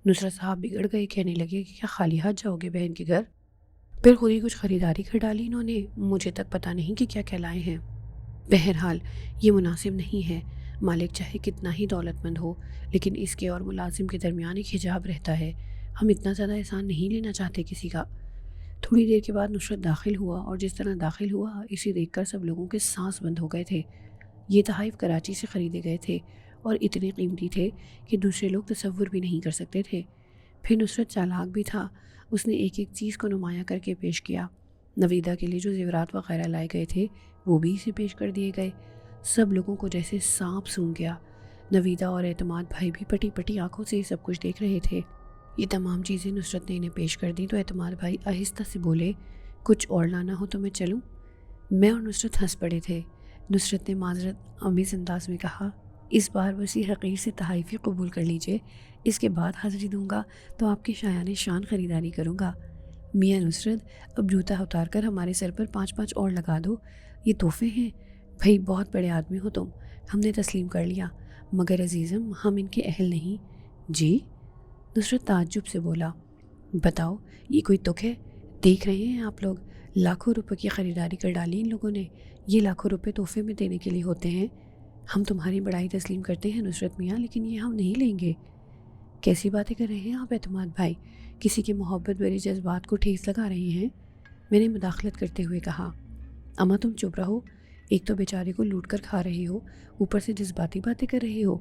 نصرت صاحب بگڑ گئے، کہنے لگے کہ کیا خالی ہاتھ جاؤ گے بہن کے گھر؟ پھر خود ہی کچھ خریداری کر ڈالی انہوں نے، مجھے تک پتہ نہیں کہ کیا کیا لائے ہیں۔ بہرحال یہ مناسب نہیں ہے، مالک چاہے کتنا ہی دولت مند ہو، لیکن اس کے اور ملازم کے درمیان ایک حجاب رہتا ہے۔ ہم اتنا زیادہ احسان نہیں لینا چاہتے کسی کا۔ تھوڑی دیر کے بعد نصرت داخل ہوا، اور جس طرح داخل ہوا اسے دیکھ کر سب لوگوں کے سانس بند ہو گئے تھے۔ یہ تحائف کراچی سے خریدے گئے تھے اور اتنے قیمتی تھے کہ دوسرے لوگ تصور بھی نہیں کر سکتے تھے۔ پھر نصرت چالاک بھی تھا، اس نے ایک ایک چیز کو نمایاں کر کے پیش کیا۔ نویدہ کے لیے جو زیورات وغیرہ لائے گئے تھے وہ بھی اسے پیش کر دیے گئے۔ سب لوگوں کو جیسے سانپ سونگھ گیا۔ نویدہ اور اعتماد بھائی بھی پٹی پٹی آنکھوں سے یہ سب کچھ دیکھ رہے تھے۔ یہ تمام چیزیں نصرت نے انہیں پیش کر دیں تو اعتماد بھائی آہستہ سے بولے، کچھ اور لانا ہو تو میں چلوں؟ میں اور نصرت ہنس پڑے تھے۔ نصرت نے معذرت آمیز انداز میں کہا، اس بار وسیع حقیر سے تحائف قبول کر لیجئے، اس کے بعد حاضری دوں گا تو آپ کی شایان شان خریداری کروں گا۔ میاں نصرت اب جوتا اتار کر ہمارے سر پر 5 اور لگا دو، یہ تحفے ہیں۔ بھائی بہت بڑے آدمی ہو تم، ہم نے تسلیم کر لیا، مگر عزیزم ہم ان کے اہل نہیں۔ جی؟ نصرت تعجب سے بولا، بتاؤ یہ کوئی تک ہے؟ دیکھ رہے ہیں آپ لوگ، لاکھوں روپے کی خریداری کر ڈالی ان لوگوں نے، یہ لاکھوں روپے تحفے میں دینے کے لیے ہوتے ہیں۔ ہم تمہاری بڑائی تسلیم کرتے ہیں نصرت میاں، لیکن یہ ہم نہیں لیں گے۔ کیسی باتیں کر رہے ہیں آپ اعتماد بھائی؟ کسی کے محبت بھرے جذبات کو ٹھیس لگا رہے ہیں؟ میں نے مداخلت کرتے ہوئے کہا، اماں تم چپ رہو، ایک تو بیچارے کو لوٹ کر کھا رہے ہو، اوپر سے جذباتی باتیں کر رہے ہو۔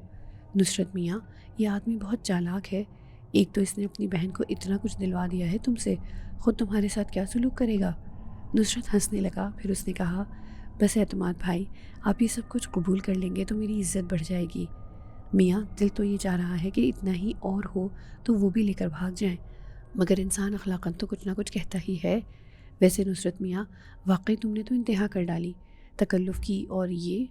نصرت میاں یہ آدمی بہت چالاک ہے، ایک تو اس نے اپنی بہن کو اتنا کچھ دلوا دیا ہے تم سے، خود تمہارے ساتھ کیا سلوک کرے گا؟ نصرت ہنسنے لگا، پھر اس نے کہا، بس اعتماد بھائی آپ یہ سب کچھ قبول کر لیں گے تو میری عزت بڑھ جائے گی۔ میاں دل تو یہ چاہ رہا ہے کہ اتنا ہی اور ہو تو وہ بھی لے کر بھاگ جائیں، مگر انسان اخلاقاً تو کچھ نہ کچھ کہتا ہی ہے۔ ویسے نصرت میاں واقعی تم نے تو انتہا کر ڈالی، تکلف کی، اور یہ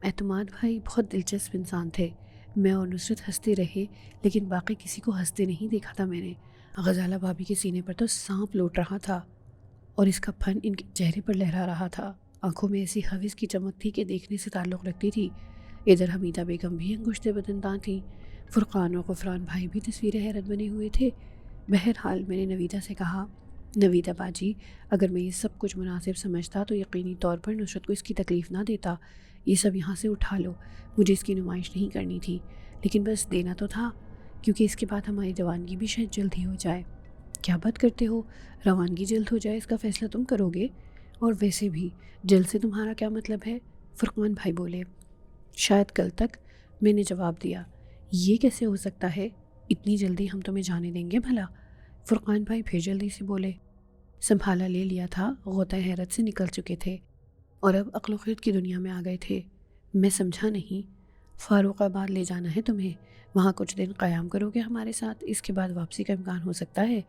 اعتماد بھائی بہت دلچسپ انسان تھے۔ میں اور نصرت ہنستے رہے، لیکن باقی کسی کو ہنستے نہیں دیکھا تھا میں نے۔ غزالہ بھابی کے سینے پر تو سانپ لوٹ رہا تھا اور اس کا پھن ان کے چہرے پر لہرا رہا تھا، آنکھوں میں ایسی حوث کی چمک تھی کہ دیکھنے سے تعلق رکھتی تھی۔ ادھر حمیدہ بیگم بھی انگشت بدنداں تھیں، فرقان اور غفران بھائی بھی تصویر حیرت بنے ہوئے تھے۔ بہرحال میں نے نویدہ سے کہا، نویدہ باجی اگر میں یہ سب کچھ مناسب سمجھتا تو یقینی طور پر نصرت کو اس کی تکلیف نہ دیتا، یہ سب یہاں سے اٹھا لو، مجھے اس کی نمائش نہیں کرنی تھی، لیکن بس دینا تو تھا، کیونکہ اس کے بعد ہماری روانگی بھی شاید جلد ہی ہو جائے۔ کیا بات کرتے ہو، روانگی جلد ہو جائے اس کا فیصلہ تم کرو گے؟ اور ویسے بھی جلد سے تمہارا کیا مطلب ہے؟ فرقان بھائی بولے، شاید کل تک۔ میں نے جواب دیا، یہ کیسے ہو سکتا ہے، اتنی جلدی ہم تمہیں جانے دیں گے بھلا؟ فرقان بھائی پھر جلدی سے بولے، سنبھالا لے لیا تھا، غوطہ حیرت سے نکل چکے تھے اور اب عقل و خرد کی دنیا میں آ گئے تھے۔ میں سمجھا نہیں۔ فاروق آباد لے جانا ہے تمہیں، وہاں کچھ دن قیام کرو گے ہمارے ساتھ، اس کے بعد واپسی کا امکان ہو سکتا ہے؟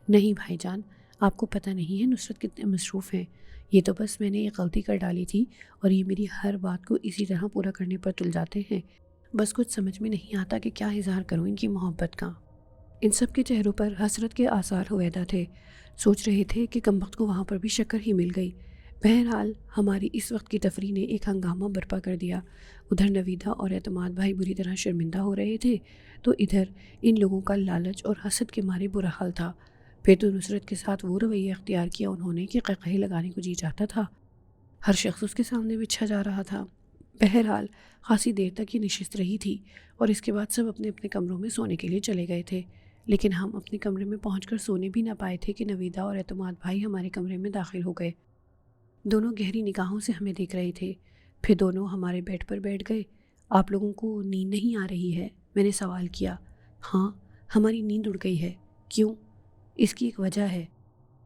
نہیں بھائی جان، آپ کو پتہ نہیں ہے نصرت کتنے مصروف ہیں، یہ تو بس میں نے ایک غلطی کر ڈالی تھی اور یہ میری ہر بات کو اسی طرح پورا کرنے پر تل جاتے ہیں، بس کچھ سمجھ میں نہیں آتا کہ کیا اظہار کروں ان کی محبت کا۔ ان سب کے چہروں پر حسرت کے آثار ہویدا تھے، سوچ رہے تھے کہ کمبخت کو وہاں پر بھی شکر ہی مل گئی۔ بہرحال ہماری اس وقت کی تفریح نے ایک ہنگامہ برپا کر دیا۔ ادھر نویدہ اور اعتماد بھائی بری طرح شرمندہ ہو رہے تھے تو ادھر ان لوگوں کا لالچ اور حسد کے مارے برا حال تھا۔ پھر تو نصرت کے ساتھ وہ رویہ اختیار کیا انہوں نے کہ قہقہے لگانے کو جی چاہتا تھا، ہر شخص اس کے سامنے بچھا جا رہا تھا۔ بہرحال خاصی دیر تک یہ نشست رہی تھی اور اس کے بعد سب اپنے اپنے کمروں میں سونے کے لیے چلے گئے تھے، لیکن ہم اپنے کمرے میں پہنچ کر سونے بھی نہ پائے تھے کہ نویدہ اور اعتماد بھائی ہمارے کمرے میں داخل ہو گئے۔ دونوں گہری نگاہوں سے ہمیں دیکھ رہے تھے، پھر دونوں ہمارے بیڈ پر بیٹھ گئے۔ آپ لوگوں کو نیند نہیں آ رہی ہے؟ میں نے سوال کیا۔ ہاں، ہماری نیند اڑ گئی ہے۔ کیوں؟ اس کی ایک وجہ ہے۔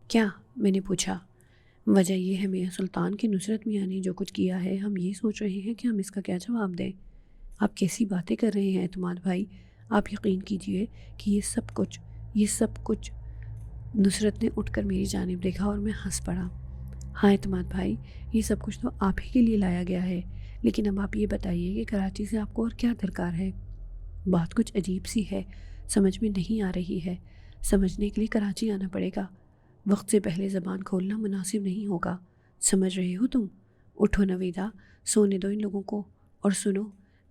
کیا؟ میں نے پوچھا۔ وجہ یہ ہے میاں سلطان کہ نصرت میاں نے جو کچھ کیا ہے، ہم یہ سوچ رہے ہیں کہ ہم اس کا کیا جواب دیں۔ آپ کیسی باتیں کر رہے ہیں اعتماد بھائی؟ آپ یقین کیجئے کہ یہ سب کچھ نصرت نے اٹھ کر میری جانب دیکھا اور میں ہنس پڑا۔ ہاں اعتماد بھائی، یہ سب کچھ تو آپ ہی کے لیے لایا گیا ہے، لیکن اب آپ یہ بتائیے کہ کراچی سے آپ کو اور کیا درکار ہے؟ بات کچھ عجیب سی ہے، سمجھ میں نہیں آ رہی ہے۔ سمجھنے کے لیے کراچی آنا پڑے گا۔ وقت سے پہلے زبان کھولنا مناسب نہیں ہوگا، سمجھ رہے ہو تم؟ اٹھو نویدہ، سونے دو ان لوگوں کو، اور سنو،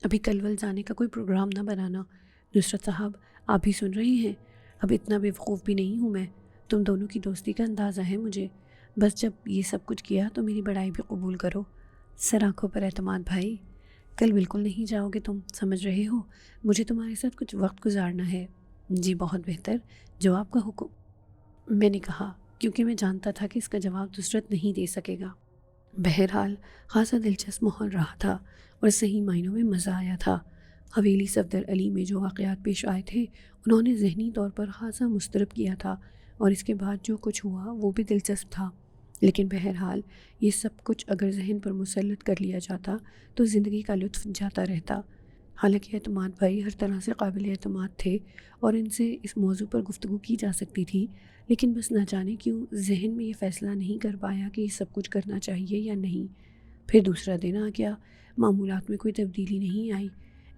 ابھی کلول جانے کا کوئی پروگرام نہ بنانا۔ نصرت صاحب، آپ بھی سن رہے ہیں؟ اب اتنا بے وقوف بھی نہیں ہوں میں، تم دونوں کی دوستی کا اندازہ ہے مجھے۔ بس جب یہ سب کچھ کیا تو میری بڑائی بھی قبول کرو۔ سر آنکھوں پر اعتماد بھائی، کل بالکل نہیں جاؤ گے تم، سمجھ رہے ہو؟ مجھے تمہارے ساتھ کچھ وقت گزارنا ہے۔ جی بہت بہتر، جو آپ کا حکم، میں نے کہا، کیونکہ میں جانتا تھا کہ اس کا جواب نصرت نہیں دے سکے گا۔ بہرحال خاصا دلچسپ ماحول رہا تھا اور صحیح معنوں میں مزہ آیا تھا۔ حویلی صفدر علی میں جو واقعات پیش آئے تھے انہوں نے ذہنی طور پر خاصا مضطرب کیا تھا، اور اس کے بعد جو کچھ ہوا وہ بھی دلچسپ تھا، لیکن بہرحال یہ سب کچھ اگر ذہن پر مسلط کر لیا جاتا تو زندگی کا لطف جاتا رہتا۔ حالانکہ اعتماد بھائی ہر طرح سے قابل اعتماد تھے اور ان سے اس موضوع پر گفتگو کی جا سکتی تھی، لیکن بس نہ جانے کیوں ذہن میں یہ فیصلہ نہیں کر پایا کہ یہ سب کچھ کرنا چاہیے یا نہیں۔ پھر دوسرا دن آ گیا، معمولات میں کوئی تبدیلی نہیں آئی۔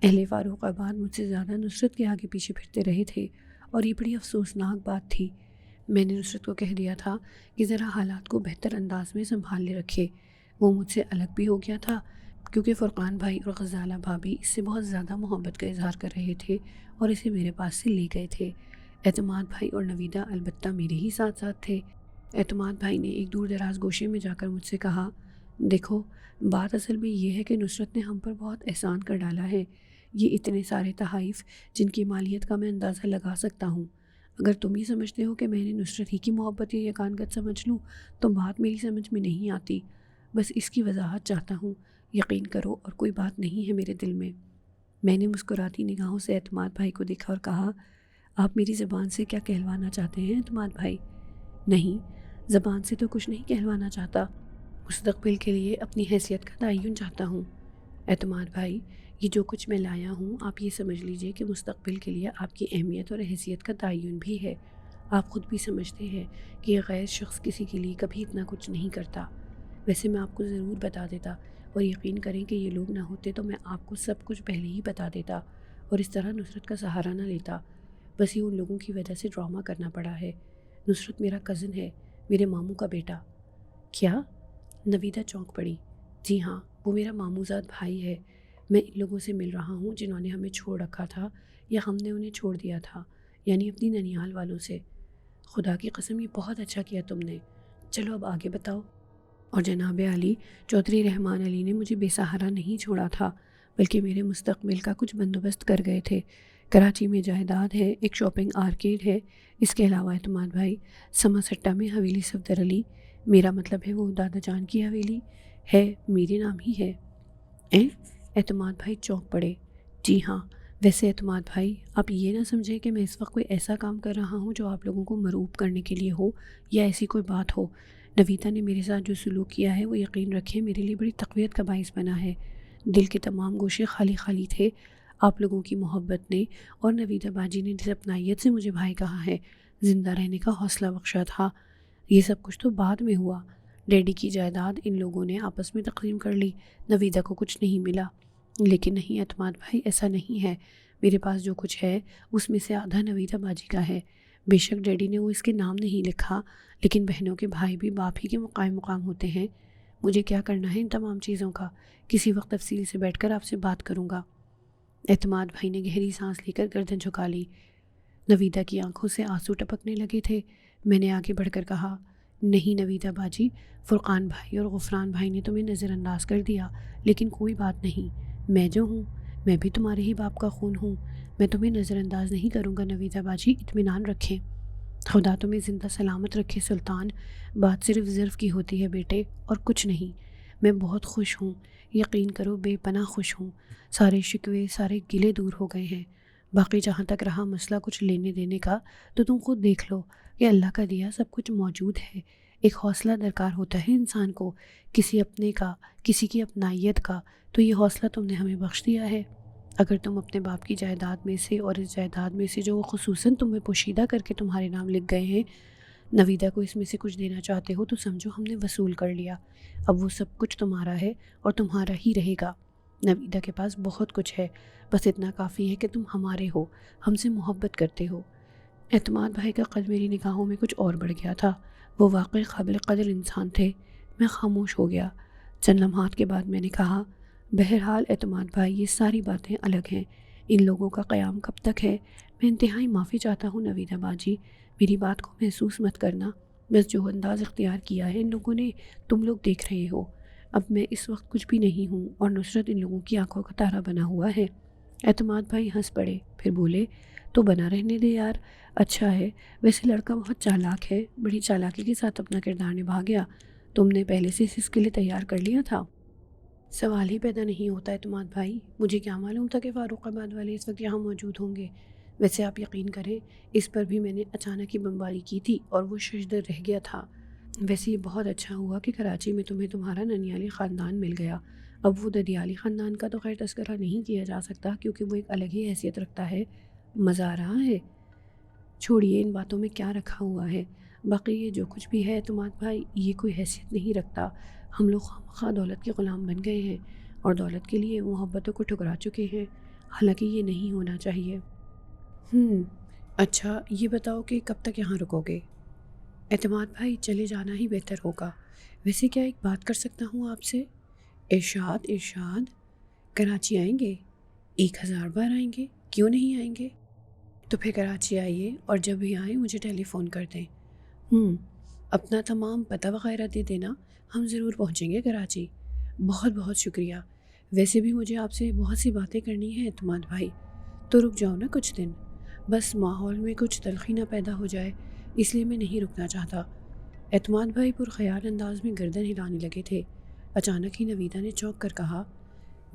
اہل فاروق آباد مجھ سے زیادہ نصرت کے آگے پیچھے پھرتے رہے تھے، اور یہ بڑی افسوسناک بات تھی۔ میں نے نصرت کو کہہ دیا تھا کہ ذرا حالات کو بہتر انداز میں سنبھالنے رکھے۔ وہ مجھ سے الگ بھی ہو گیا تھا کیونکہ فرقان بھائی اور غزالہ بھابھی اس سے بہت زیادہ محبت کا اظہار کر رہے تھے اور اسے میرے پاس سے لے گئے تھے۔ اعتماد بھائی اور نویدہ البتہ میرے ہی ساتھ ساتھ تھے۔ اعتماد بھائی نے ایک دور دراز گوشے میں جا کر مجھ سے کہا، دیکھو، بات اصل میں یہ ہے کہ نصرت نے ہم پر بہت احسان کر ڈالا ہے۔ یہ اتنے سارے تحائف جن کی مالیت کا میں اندازہ لگا سکتا ہوں۔ اگر تم یہ سمجھتے ہو کہ میں نے نصرت ہی کی محبت یا یگانگت سمجھ لوں تو بات میری سمجھ میں نہیں آتی۔ بس اس کی وضاحت چاہتا ہوں، یقین کرو، اور کوئی بات نہیں ہے میرے دل میں۔ میں نے مسکراتی نگاہوں سے اعتماد بھائی کو دیکھا اور کہا، آپ میری زبان سے کیا کہلوانا چاہتے ہیں اعتماد بھائی؟ نہیں، زبان سے تو کچھ نہیں کہلوانا چاہتا، مستقبل کے لیے اپنی حیثیت کا تعین چاہتا ہوں۔ اعتماد بھائی، یہ جو کچھ میں لایا ہوں، آپ یہ سمجھ لیجئے کہ مستقبل کے لیے آپ کی اہمیت اور حیثیت کا تعین بھی ہے۔ آپ خود بھی سمجھتے ہیں کہ یہ غیر شخص کسی کے لیے کبھی اتنا کچھ نہیں کرتا۔ ویسے میں آپ کو ضرور بتا دیتا، اور یقین کریں کہ یہ لوگ نہ ہوتے تو میں آپ کو سب کچھ پہلے ہی بتا دیتا اور اس طرح نصرت کا سہارا نہ لیتا۔ بس یہ ان لوگوں کی وجہ سے ڈرامہ کرنا پڑا ہے۔ نصرت میرا کزن ہے، میرے ماموں کا بیٹا۔ کیا؟ نویدہ چونک پڑی۔ جی ہاں، وہ میرا ماموزاد بھائی ہے۔ میں ان لوگوں سے مل رہا ہوں جنہوں نے ہمیں چھوڑ رکھا تھا یا ہم نے انہیں چھوڑ دیا تھا، یعنی اپنی ننیال والوں سے۔ خدا کی قسم، یہ بہت اچھا کیا تم نے۔ چلو اب آگے بتاؤ۔ اور جناب علی چودھری رحمان علی نے مجھے بے سہارا نہیں چھوڑا تھا، بلکہ میرے مستقبل کا کچھ بندوبست کر گئے تھے۔ کراچی میں جائیداد ہے، ایک شاپنگ آرکیڈ ہے، اس کے علاوہ اعتماد بھائی سما سٹہ میں حویلی صفدر علی، میرا مطلب ہے وہ دادا جان کی حویلی ہے، میرے نام ہی ہے۔ اعتماد بھائی چونک پڑے۔ جی ہاں، ویسے اعتماد بھائی، آپ یہ نہ سمجھیں کہ میں اس وقت کوئی ایسا کام کر رہا ہوں جو آپ لوگوں کو مرعوب کرنے کے لیے ہو یا ایسی کوئی بات ہو۔ نویدہ نے میرے ساتھ جو سلوک کیا ہے وہ یقین رکھیں میرے لیے بڑی تقویت کا باعث بنا ہے۔ دل کے تمام گوشے خالی خالی تھے۔ آپ لوگوں کی محبت نے اور نویدہ باجی نے جس اپنائیت سے مجھے بھائی کہا ہے، زندہ رہنے کا حوصلہ بخشا تھا۔ یہ سب کچھ تو بعد میں ہوا۔ ڈیڈی کی جائیداد ان لوگوں نے آپس میں تقسیم کر لی، نویدہ کو کچھ نہیں ملا۔ لیکن نہیں اعتماد بھائی، ایسا نہیں ہے۔ میرے پاس جو کچھ ہے اس میں سے آدھا نویدہ باجی کا ہے۔ بے شک ڈیڈی نے وہ اس کے نام نہیں لکھا، لیکن بہنوں کے بھائی بھی باپ ہی کے مقام ہوتے ہیں۔ مجھے کیا کرنا ہے ان تمام چیزوں کا، کسی وقت تفصیل سے بیٹھ کر آپ سے بات کروں گا۔ اعتماد بھائی نے گہری سانس لے کر گردن جھکا لی۔ نویدہ کی آنکھوں سے آنسو ٹپکنے لگے تھے۔ میں نے آگے بڑھ کر کہا، نہیں نویدہ باجی، فرقان بھائی اور غفران بھائی نے تمہیں نظر انداز کر دیا، لیکن کوئی بات نہیں، میں جو ہوں، میں بھی تمہارے ہی باپ کا خون ہوں، میں تمہیں نظر انداز نہیں کروں گا نویدہ باجی، اطمینان رکھیں۔ خدا تمہیں زندہ سلامت رکھے سلطان، بات صرف ظرف کی ہوتی ہے بیٹے، اور کچھ نہیں۔ میں بہت خوش ہوں، یقین کرو بے پناہ خوش ہوں، سارے شکوے، سارے گلے دور ہو گئے ہیں۔ باقی جہاں تک رہا مسئلہ کچھ لینے دینے کا، تو تم خود دیکھ لو کہ اللہ کا دیا سب کچھ موجود ہے۔ ایک حوصلہ درکار ہوتا ہے انسان کو، کسی اپنے کا، کسی کی اپنائیت کا، تو یہ حوصلہ تم نے ہمیں بخش دیا ہے۔ اگر تم اپنے باپ کی جائیداد میں سے اور اس جائیداد میں سے جو وہ خصوصاً تمہیں پوشیدہ کر کے تمہارے نام لکھ گئے ہیں، نویدہ کو اس میں سے کچھ دینا چاہتے ہو تو سمجھو ہم نے وصول کر لیا۔ اب وہ سب کچھ تمہارا ہے اور تمہارا ہی رہے گا۔ نویدہ کے پاس بہت کچھ ہے، بس اتنا کافی ہے کہ تم ہمارے ہو، ہم سے محبت کرتے ہو۔ اعتماد بھائی کا قد میری نگاہوں میں کچھ اور بڑھ گیا تھا۔ وہ واقعی قابل قدر انسان تھے۔ میں خاموش ہو گیا۔ چند لمحات کے بعد میں نے کہا، بہرحال اعتماد بھائی، یہ ساری باتیں الگ ہیں۔ ان لوگوں کا قیام کب تک ہے؟ میں انتہائی معافی چاہتا ہوں نویدہ باجی، میری بات کو محسوس مت کرنا۔ بس جو انداز اختیار کیا ہے ان لوگوں نے، تم لوگ دیکھ رہے ہو۔ اب میں اس وقت کچھ بھی نہیں ہوں اور نصرت ان لوگوں کی آنکھوں کا تارا بنا ہوا ہے۔ اعتماد بھائی ہنس پڑے، پھر بولے، تو بنا رہنے دے یار، اچھا ہے۔ ویسے لڑکا بہت چالاک ہے، بڑی چالاکی کے ساتھ اپنا کردار نبھا گیا۔ تم نے پہلے سے اس کے لیے تیار کر لیا تھا؟ سوال ہی پیدا نہیں ہوتا اعتماد بھائی، مجھے کیا معلوم تھا کہ فاروق آباد والے اس وقت یہاں موجود ہوں گے۔ ویسے آپ یقین کریں، اس پر بھی میں نے اچانک ہی بمباری کی تھی اور وہ ششدر رہ گیا تھا۔ ویسے یہ بہت اچھا ہوا کہ کراچی میں تمہیں تمہارا ننیالی خاندان مل گیا۔ اب وہ ددیالی خاندان کا تو خیر تذکرہ نہیں کیا جا سکتا کیونکہ وہ ایک الگ ہی حیثیت رکھتا ہے۔ مزہ آ رہا ہے؟ چھوڑیے ان باتوں میں کیا رکھا ہوا ہے، باقی یہ جو کچھ بھی ہے اعتماد بھائی، یہ کوئی حیثیت نہیں رکھتا۔ ہم لوگ خواہ دولت کے غلام بن گئے ہیں اور دولت کے لیے محبتوں کو ٹھکرا چکے ہیں، حالانکہ یہ نہیں ہونا چاہیے۔ اچھا یہ بتاؤ کہ کب تک یہاں رکو گے؟ اعتماد بھائی، چلے جانا ہی بہتر ہوگا۔ ویسے کیا ایک بات کر سکتا ہوں آپ سے؟ ارشاد ارشاد۔ کراچی آئیں گے؟ 1000 بار آئیں گے، کیوں نہیں آئیں گے؟ تو پھر کراچی آئیے اور جب بھی آئیں مجھے ٹیلی فون کر دیں۔ اپنا تمام پتہ وغیرہ دے دینا، ہم ضرور پہنچیں گے کراچی۔ بہت بہت شکریہ۔ ویسے بھی مجھے آپ سے بہت سی باتیں کرنی ہیں اعتماد بھائی، تو رک جاؤ نا کچھ دن، بس ماحول میں کچھ تلخی نہ پیدا ہو جائے، اس لیے میں نہیں رکنا چاہتا۔ اعتماد بھائی پرخیال انداز میں گردن ہلانے لگے تھے۔ اچانک ہی نویدہ نے چونک کر کہا،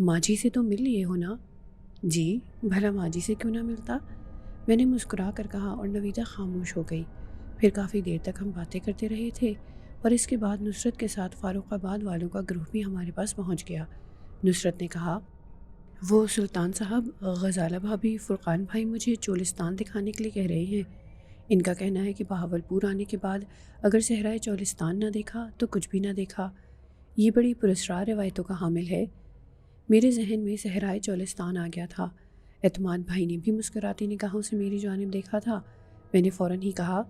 ماجی سے تو مل لیے ہو نا؟ جی، بھلا ماجی سے کیوں نہ ملتا؟ میں نے مسکرا کر کہا اور نویدہ خاموش ہو گئی۔ پھر کافی دیر تک ہم باتیں کرتے رہے تھے اور اس کے بعد نصرت کے ساتھ فاروق آباد والوں کا گروہ بھی ہمارے پاس پہنچ گیا۔ نصرت نے کہا، وہ سلطان صاحب، غزالہ بھابھی، فرقان بھائی مجھے چولستان دکھانے کے لیے کہہ رہے ہیں۔ ان کا کہنا ہے کہ بہاولپور آنے کے بعد اگر صحرائے چولستان نہ دیکھا تو کچھ بھی نہ دیکھا۔ یہ بڑی پراسرار روایتوں کا حامل ہے۔ میرے ذہن میں صحرائے چولستان آ گیا تھا۔ اعتماد بھائی نے بھی مسکراتی نگاہوں سے میری جانب دیکھا تھا۔ میں نے فوراً ہی کہا،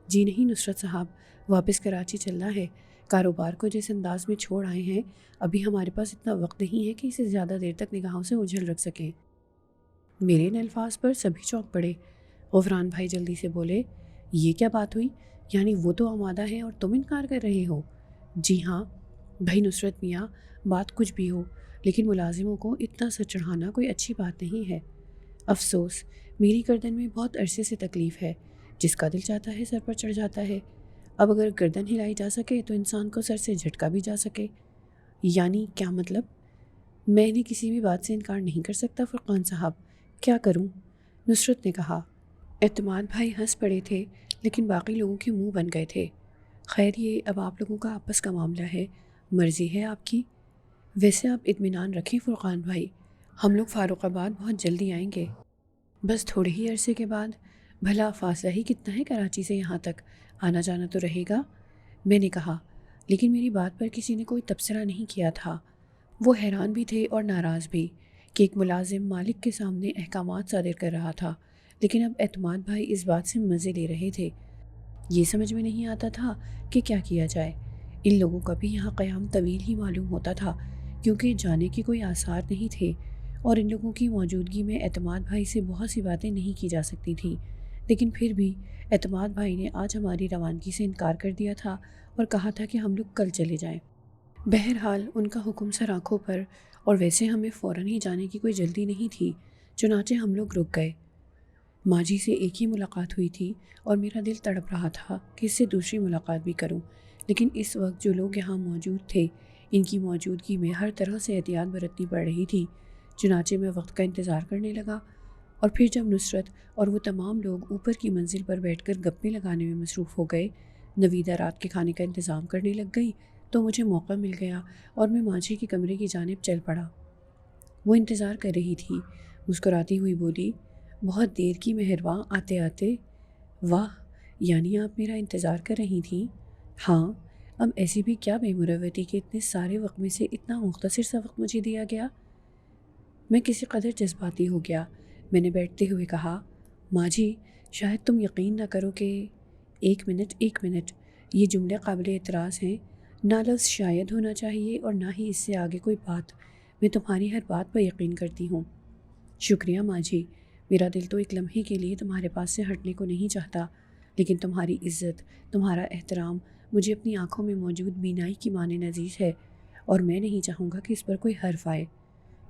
جی نہیں نصرت صاحب، واپس کراچی چلنا ہے۔ کاروبار کو جس انداز میں چھوڑ آئے ہیں، ابھی ہمارے پاس اتنا وقت نہیں ہے کہ اسے زیادہ دیر تک نگاہوں سے اوجھل رکھ سکیں۔ میرے ان الفاظ پر سبھی چونک پڑے۔ غفران بھائی جلدی سے بولے، یہ کیا بات ہوئی؟ یعنی وہ تو آمادہ ہے اور تم انکار کر رہے ہو؟ جی ہاں بھائی نصرت میاں، بات کچھ بھی ہو لیکن ملازموں کو اتنا سر چڑھانا کوئی اچھی بات نہیں ہے۔ افسوس، میری گردن میں بہت عرصے سے تکلیف ہے، جس کا دل چاہتا ہے سر پر چڑھ جاتا ہے۔ اب اگر گردن ہلائی جا سکے تو انسان کو سر سے جھٹکا بھی جا سکے۔ یعنی کیا مطلب؟ میں انہیں کسی بھی بات سے انکار نہیں کر سکتا فرقان صاحب، کیا کروں؟ نصرت نے کہا۔ اعتماد بھائی ہنس پڑے تھے لیکن باقی لوگوں کے منہ بن گئے تھے۔ خیر، یہ اب آپ لوگوں کا آپس کا معاملہ ہے، مرضی ہے آپ کی۔ ویسے آپ اطمینان رکھیں فرقان بھائی، ہم لوگ فاروق آباد بہت جلدی آئیں گے، بس تھوڑے ہی عرصے کے بعد۔ بھلا فاصلہ ہی کتنا ہے کراچی سے یہاں تک، آنا جانا تو رہے گا۔ میں نے کہا، لیکن میری بات پر کسی نے کوئی تبصرہ نہیں کیا تھا۔ وہ حیران بھی تھے اور ناراض بھی کہ ایک ملازم مالک کے سامنے احکامات صادر کر رہا تھا، لیکن اب اعتماد بھائی اس بات سے مزے لے رہے تھے۔ یہ سمجھ میں نہیں آتا تھا کہ کیا کیا جائے۔ ان لوگوں کا بھی یہاں قیام طویل ہی معلوم ہوتا تھا کیونکہ جانے کے کوئی آثار نہیں تھے اور ان لوگوں کی موجودگی میں اعتماد بھائی سے بہت سی باتیں نہیں کی جا سکتی تھیں، لیکن پھر بھی اعتماد بھائی نے آج ہماری روانگی سے انکار کر دیا تھا اور کہا تھا کہ ہم لوگ کل چلے جائیں۔ بہرحال ان کا حکم سر آنکھوں پر، اور ویسے ہمیں فوراً ہی جانے کی کوئی جلدی نہیں تھی، چنانچہ ہم لوگ رک گئے۔ ماجی سے ایک ہی ملاقات ہوئی تھی اور میرا دل تڑپ رہا تھا کہ اس سے دوسری ملاقات بھی کروں، لیکن اس وقت جو لوگ یہاں موجود تھے ان کی موجودگی میں ہر طرح سے احتیاط برتنی پڑ رہی تھی۔ چنانچہ میں وقت کا انتظار کرنے لگا اور پھر جب نصرت اور وہ تمام لوگ اوپر کی منزل پر بیٹھ کر گپے لگانے میں مصروف ہو گئے، نویدہ رات کے کھانے کا انتظام کرنے لگ گئی، تو مجھے موقع مل گیا اور میں ماجی کے کمرے کی جانب چل پڑا۔ وہ انتظار کر رہی تھی، مسکراتی ہوئی بولی، بہت دیر کی مہرباں آتے آتے۔ واہ، یعنی آپ میرا انتظار کر رہی تھیں؟ ہاں، اب ایسی بھی کیا بے مروتی کہ اتنے سارے وقت میں سے اتنا مختصر سا وقت مجھے دیا گیا۔ میں کسی قدر جذباتی ہو گیا۔ میں نے بیٹھتے ہوئے کہا، ماں جی، شاید تم یقین نہ کرو کہ ایک منٹ، یہ جملے قابل اعتراض ہیں۔ نہ لفظ شاید ہونا چاہیے اور نہ ہی اس سے آگے کوئی بات۔ میں تمہاری ہر بات پر یقین کرتی ہوں۔ شکریہ ماں جی، میرا دل تو ایک لمحے کے لیے تمہارے پاس سے ہٹنے کو نہیں چاہتا، لیکن تمہاری عزت، تمہارا احترام مجھے اپنی آنکھوں میں موجود بینائی کی مانند عزیز ہے، اور میں نہیں چاہوں گا کہ اس پر کوئی حرف آئے۔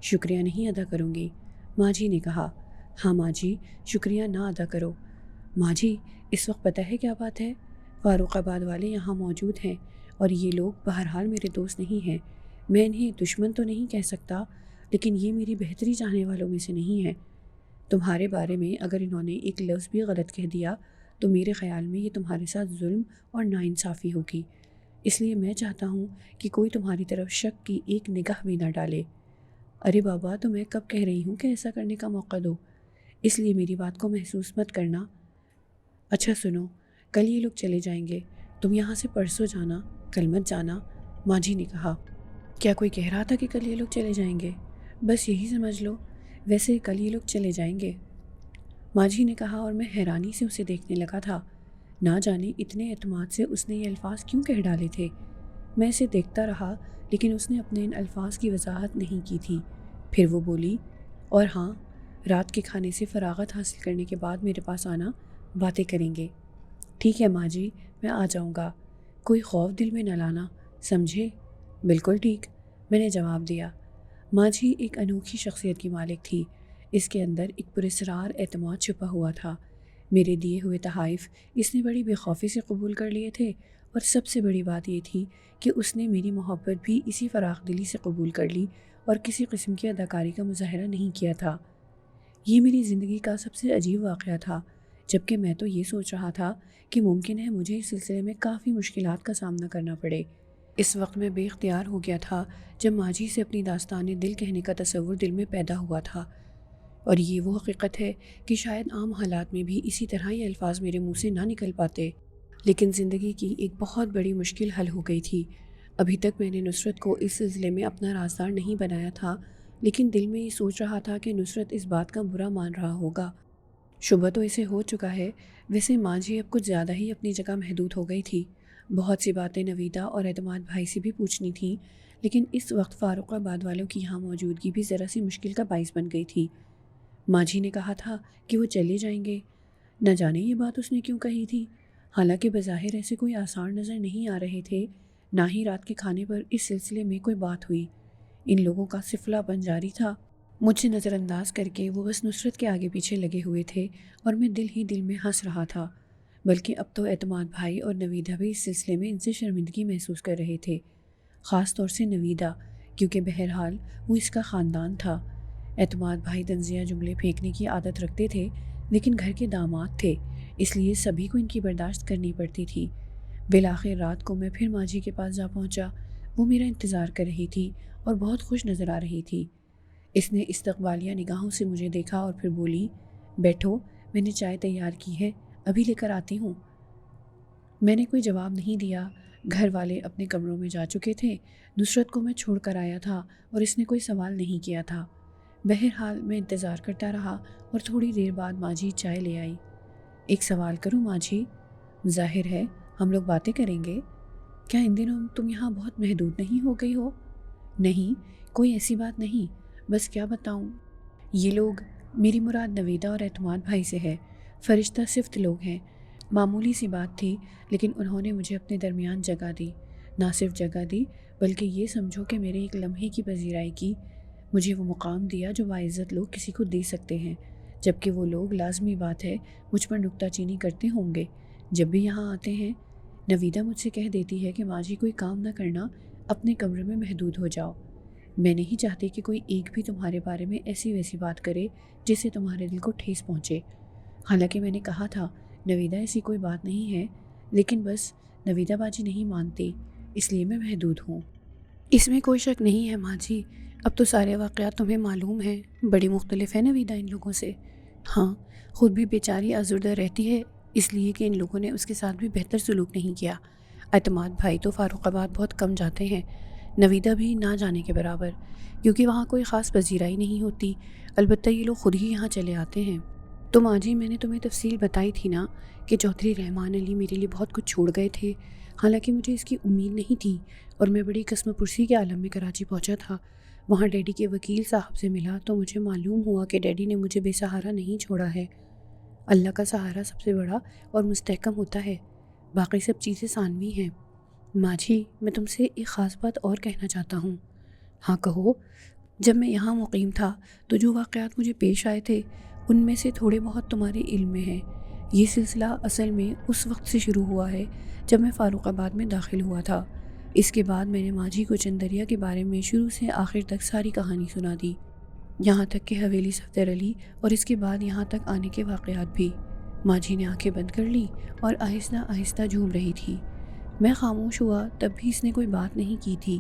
شکریہ نہیں ادا کروں گی، ماں جی نے کہا۔ ہاں ماں جی، شکریہ نہ ادا کرو۔ ماں جی، اس وقت پتہ ہے کیا بات ہے؟ فاروق آباد والے یہاں موجود ہیں، اور یہ لوگ بہرحال میرے دوست نہیں ہیں۔ میں انہیں دشمن تو نہیں کہہ سکتا، لیکن یہ میری بہتری چاہنے والوں میں سے نہیں ہیں۔ تمہارے بارے میں اگر انہوں نے ایک لفظ بھی غلط کہہ دیا تو میرے خیال میں یہ تمہارے ساتھ ظلم اور ناانصافی ہوگی، اس لیے میں چاہتا ہوں کہ کوئی تمہاری طرف شک کی ایک نگاہ بھی نہ ڈالے۔ ارے بابا، تو میں کب کہہ رہی ہوں کہ ایسا کرنے کا موقع دو، اس لیے میری بات کو محسوس مت کرنا۔ اچھا سنو، کل یہ لوگ چلے جائیں گے، تم یہاں سے پرسوں جانا، کل مت جانا، ماں جی نے کہا۔ کیا کوئی کہہ رہا تھا کہ کل یہ لوگ چلے جائیں گے؟ بس یہی سمجھ لو، ویسے کل یہ لوگ چلے جائیں گے، ماں جی نے کہا، اور میں حیرانی سے اسے دیکھنے لگا تھا۔ نہ جانے اتنے اعتماد سے اس نے یہ الفاظ کیوں کہہ ڈالے تھے۔ میں اسے دیکھتا رہا، لیکن اس نے اپنے ان الفاظ کی وضاحت نہیں کی تھی۔ پھر وہ بولی، اور ہاں، رات کے کھانے سے فراغت حاصل کرنے کے بعد میرے پاس آنا، باتیں کریں گے۔ ٹھیک ہے ماں جی، میں آ جاؤں گا، کوئی خوف دل میں نہ لانا، سمجھے؟ بالکل ٹھیک، میں نے جواب دیا۔ ماں جی ایک انوکھی شخصیت کی مالک تھی۔ اس کے اندر ایک پراسرار اعتماد چھپا ہوا تھا۔ میرے دیے ہوئے تحائف اس نے بڑی بے خوفی سے قبول کر لیے تھے، اور سب سے بڑی بات یہ تھی کہ اس نے میری محبت بھی اسی فراخ دلی سے قبول کر لی اور کسی قسم کی اداکاری کا مظاہرہ نہیں کیا تھا۔ یہ میری زندگی کا سب سے عجیب واقعہ تھا، جبکہ میں تو یہ سوچ رہا تھا کہ ممکن ہے مجھے اس سلسلے میں کافی مشکلات کا سامنا کرنا پڑے۔ اس وقت میں بے اختیار ہو گیا تھا جب ماجی سے اپنی داستان دل کہنے کا تصور دل میں پیدا ہوا تھا، اور یہ وہ حقیقت ہے کہ شاید عام حالات میں بھی اسی طرح یہ الفاظ میرے منہ سے نہ نکل پاتے، لیکن زندگی کی ایک بہت بڑی مشکل حل ہو گئی تھی۔ ابھی تک میں نے نصرت کو اس سلسلے میں اپنا رازدار نہیں بنایا تھا، لیکن دل میں یہ سوچ رہا تھا کہ نصرت اس بات کا برا مان رہا ہوگا۔ شبہ تو اسے ہو چکا ہے۔ ویسے ماں جی اب کچھ زیادہ ہی اپنی جگہ محدود ہو گئی تھی۔ بہت سی باتیں نویدہ اور اعتماد بھائی سے بھی پوچھنی تھیں، لیکن اس وقت فاروق آباد والوں کی یہاں موجودگی بھی ذرا سی مشکل کا باعث بن گئی تھی۔ ماں جی نے کہا تھا کہ وہ چلے جائیں گے، نہ جانے یہ بات اس نے کیوں کہی تھی، حالانکہ بظاہر ایسے کوئی آثار نظر نہیں آ رہے تھے، نہ ہی رات کے کھانے پر اس سلسلے میں کوئی بات ہوئی۔ ان لوگوں کا سفلہ بن جاری تھا۔ مجھ سے نظر انداز کر کے وہ بس نصرت کے آگے پیچھے لگے ہوئے تھے، اور میں دل ہی دل میں ہنس رہا تھا، بلکہ اب تو اعتماد بھائی اور نویدہ بھی اس سلسلے میں ان سے شرمندگی محسوس کر رہے تھے، خاص طور سے نویدہ، کیونکہ بہرحال وہ اس کا خاندان تھا۔ اعتماد بھائی طنزیہ جملے پھینکنے کی عادت رکھتے تھے، لیکن گھر کے داماد تھے، اس لیے سبھی کو ان کی برداشت کرنی پڑتی تھی۔ بالآخر رات کو میں پھر ماں جی کے پاس جا پہنچا۔ وہ میرا انتظار کر رہی تھی اور بہت خوش نظر آ رہی تھی۔ اس نے استقبالیہ نگاہوں سے مجھے دیکھا اور پھر بولی، بیٹھو، میں نے چائے تیار کی ہے، ابھی لے کر آتی ہوں۔ میں نے کوئی جواب نہیں دیا۔ گھر والے اپنے کمروں میں جا چکے تھے، نصرت کو میں چھوڑ کر آیا تھا اور اس نے کوئی سوال نہیں کیا تھا۔ بہرحال میں انتظار کرتا رہا اور تھوڑی دیر بعد ماں جی چائے لے آئی۔ ایک سوال کروں ماں جی؟ ظاہر ہے ہم لوگ باتیں کریں گے۔ کیا ان دنوں تم یہاں بہت محدود نہیں ہو گئی ہو؟ نہیں، کوئی ایسی بات نہیں، بس کیا بتاؤں، یہ لوگ، میری مراد نویدہ اور اعتماد بھائی سے ہے، فرشتہ صفت لوگ ہیں۔ معمولی سی بات تھی، لیکن انہوں نے مجھے اپنے درمیان جگہ دی، نہ صرف جگہ دی بلکہ یہ سمجھو کہ میرے ایک لمحے کی پذیرائی کی، مجھے وہ مقام دیا جو باعزت لوگ کسی کو دے سکتے ہیں، جبکہ وہ لوگ لازمی بات ہے مجھ پر نکتہ چینی کرتے ہوں گے جب بھی یہاں آتے ہیں۔ نویدہ مجھ سے کہہ دیتی ہے کہ ماں جی کوئی کام نہ کرنا، اپنے کمرے میں محدود ہو جاؤ۔ میں نہیں چاہتی کہ کوئی ایک بھی تمہارے بارے میں ایسی ویسی بات کرے جس سے تمہارے دل کو ٹھیس پہنچے۔ حالانکہ میں نے کہا تھا نویدہ ایسی کوئی بات نہیں ہے، لیکن بس نویدہ باجی نہیں مانتی، اس لیے میں محدود ہوں۔ اس میں کوئی شک نہیں ہے ماں جی، اب تو سارے واقعات تمہیں معلوم ہیں، بڑی مختلف ہے نویدہ ان لوگوں سے۔ ہاں، خود بھی بیچاری آزردہ رہتی ہے، اس لیے کہ ان لوگوں نے اس کے ساتھ بھی بہتر سلوک نہیں کیا۔ اعتماد بھائی تو فاروق آباد بہت کم جاتے ہیں، نویدہ بھی نہ جانے کے برابر، کیونکہ وہاں کوئی خاص پذیرائی نہیں ہوتی، البتہ یہ لوگ خود ہی یہاں چلے آتے ہیں۔ تو ماں جی میں نے تمہیں تفصیل بتائی تھی نا کہ چودھری رحمان علی میرے لیے بہت کچھ چھوڑ گئے تھے، حالانکہ مجھے اس کی امید نہیں تھی، اور میں بڑی قسم پرسی کے عالم میں کراچی پہنچا تھا۔ وہاں ڈیڈی کے وکیل صاحب سے ملا تو مجھے معلوم ہوا کہ ڈیڈی نے مجھے بے سہارا نہیں چھوڑا ہے۔ اللہ کا سہارا سب سے بڑا اور مستحکم ہوتا ہے، باقی سب چیزیں ثانوی ہیں۔ ماں جی میں تم سے ایک خاص بات اور کہنا چاہتا ہوں۔ ہاں کہو۔ جب میں یہاں مقیم تھا تو جو واقعات مجھے پیش آئے تھے ان میں سے تھوڑے بہت تمہارے علم میں ہیں۔ یہ سلسلہ اصل میں اس وقت سے شروع ہوا ہے جب میں فاروق آباد میں داخل ہوا تھا۔ اس کے بعد میں نے ماں جی کو چندریا کے بارے میں شروع سے آخر تک ساری کہانی سنا دی، یہاں تک کہ حویلی صفدر علی اور اس کے بعد یہاں تک آنے کے واقعات بھی۔ ماں جی نے آنکھیں بند کر لی اور آہستہ آہستہ جھوم رہی تھی۔ میں خاموش ہوا، تب بھی اس نے کوئی بات نہیں کی تھی۔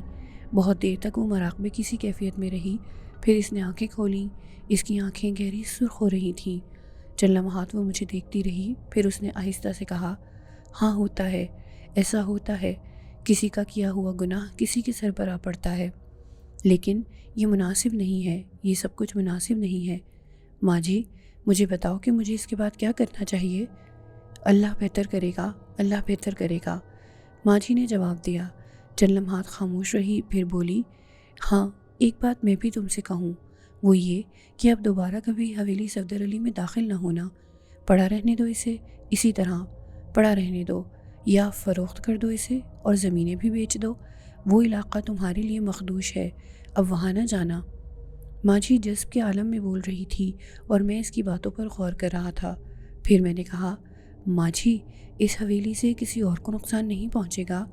بہت دیر تک وہ مراقبے کسی کیفیت میں رہی، پھر اس نے آنکھیں کھولیں۔ اس کی آنکھیں گہری سرخ ہو رہی تھیں۔ چند لمحات وہ مجھے دیکھتی رہی، پھر اس نے آہستہ سے کہا، ہاں ہوتا ہے، ایسا ہوتا ہے، کسی کا کیا ہوا گناہ کسی کے سر پر آ پڑتا ہے، لیکن یہ مناسب نہیں ہے، یہ سب کچھ مناسب نہیں ہے۔ ماں جی مجھے بتاؤ کہ مجھے اس کے بعد کیا کرنا چاہیے؟ اللہ بہتر کرے گا، اللہ بہتر کرے گا، ماں جی نے جواب دیا۔ چند لمحات خاموش رہی، پھر بولی، ہاں ایک بات میں بھی تم سے کہوں، وہ یہ کہ اب دوبارہ کبھی حویلی صفدر علی میں داخل نہ ہونا، پڑا رہنے دو اسے، اسی طرح پڑا رہنے دو، یا فروخت کر دو اسے اور زمینیں بھی بیچ دو، وہ علاقہ تمہارے لیے مخدوش ہے، اب وہاں نہ جانا۔ ماں جی جذب کے عالم میں بول رہی تھی اور میں اس کی باتوں پر غور کر رہا تھا۔ پھر میں نے کہا، ماں جی اس حویلی سے کسی اور کو نقصان نہیں پہنچے گا؟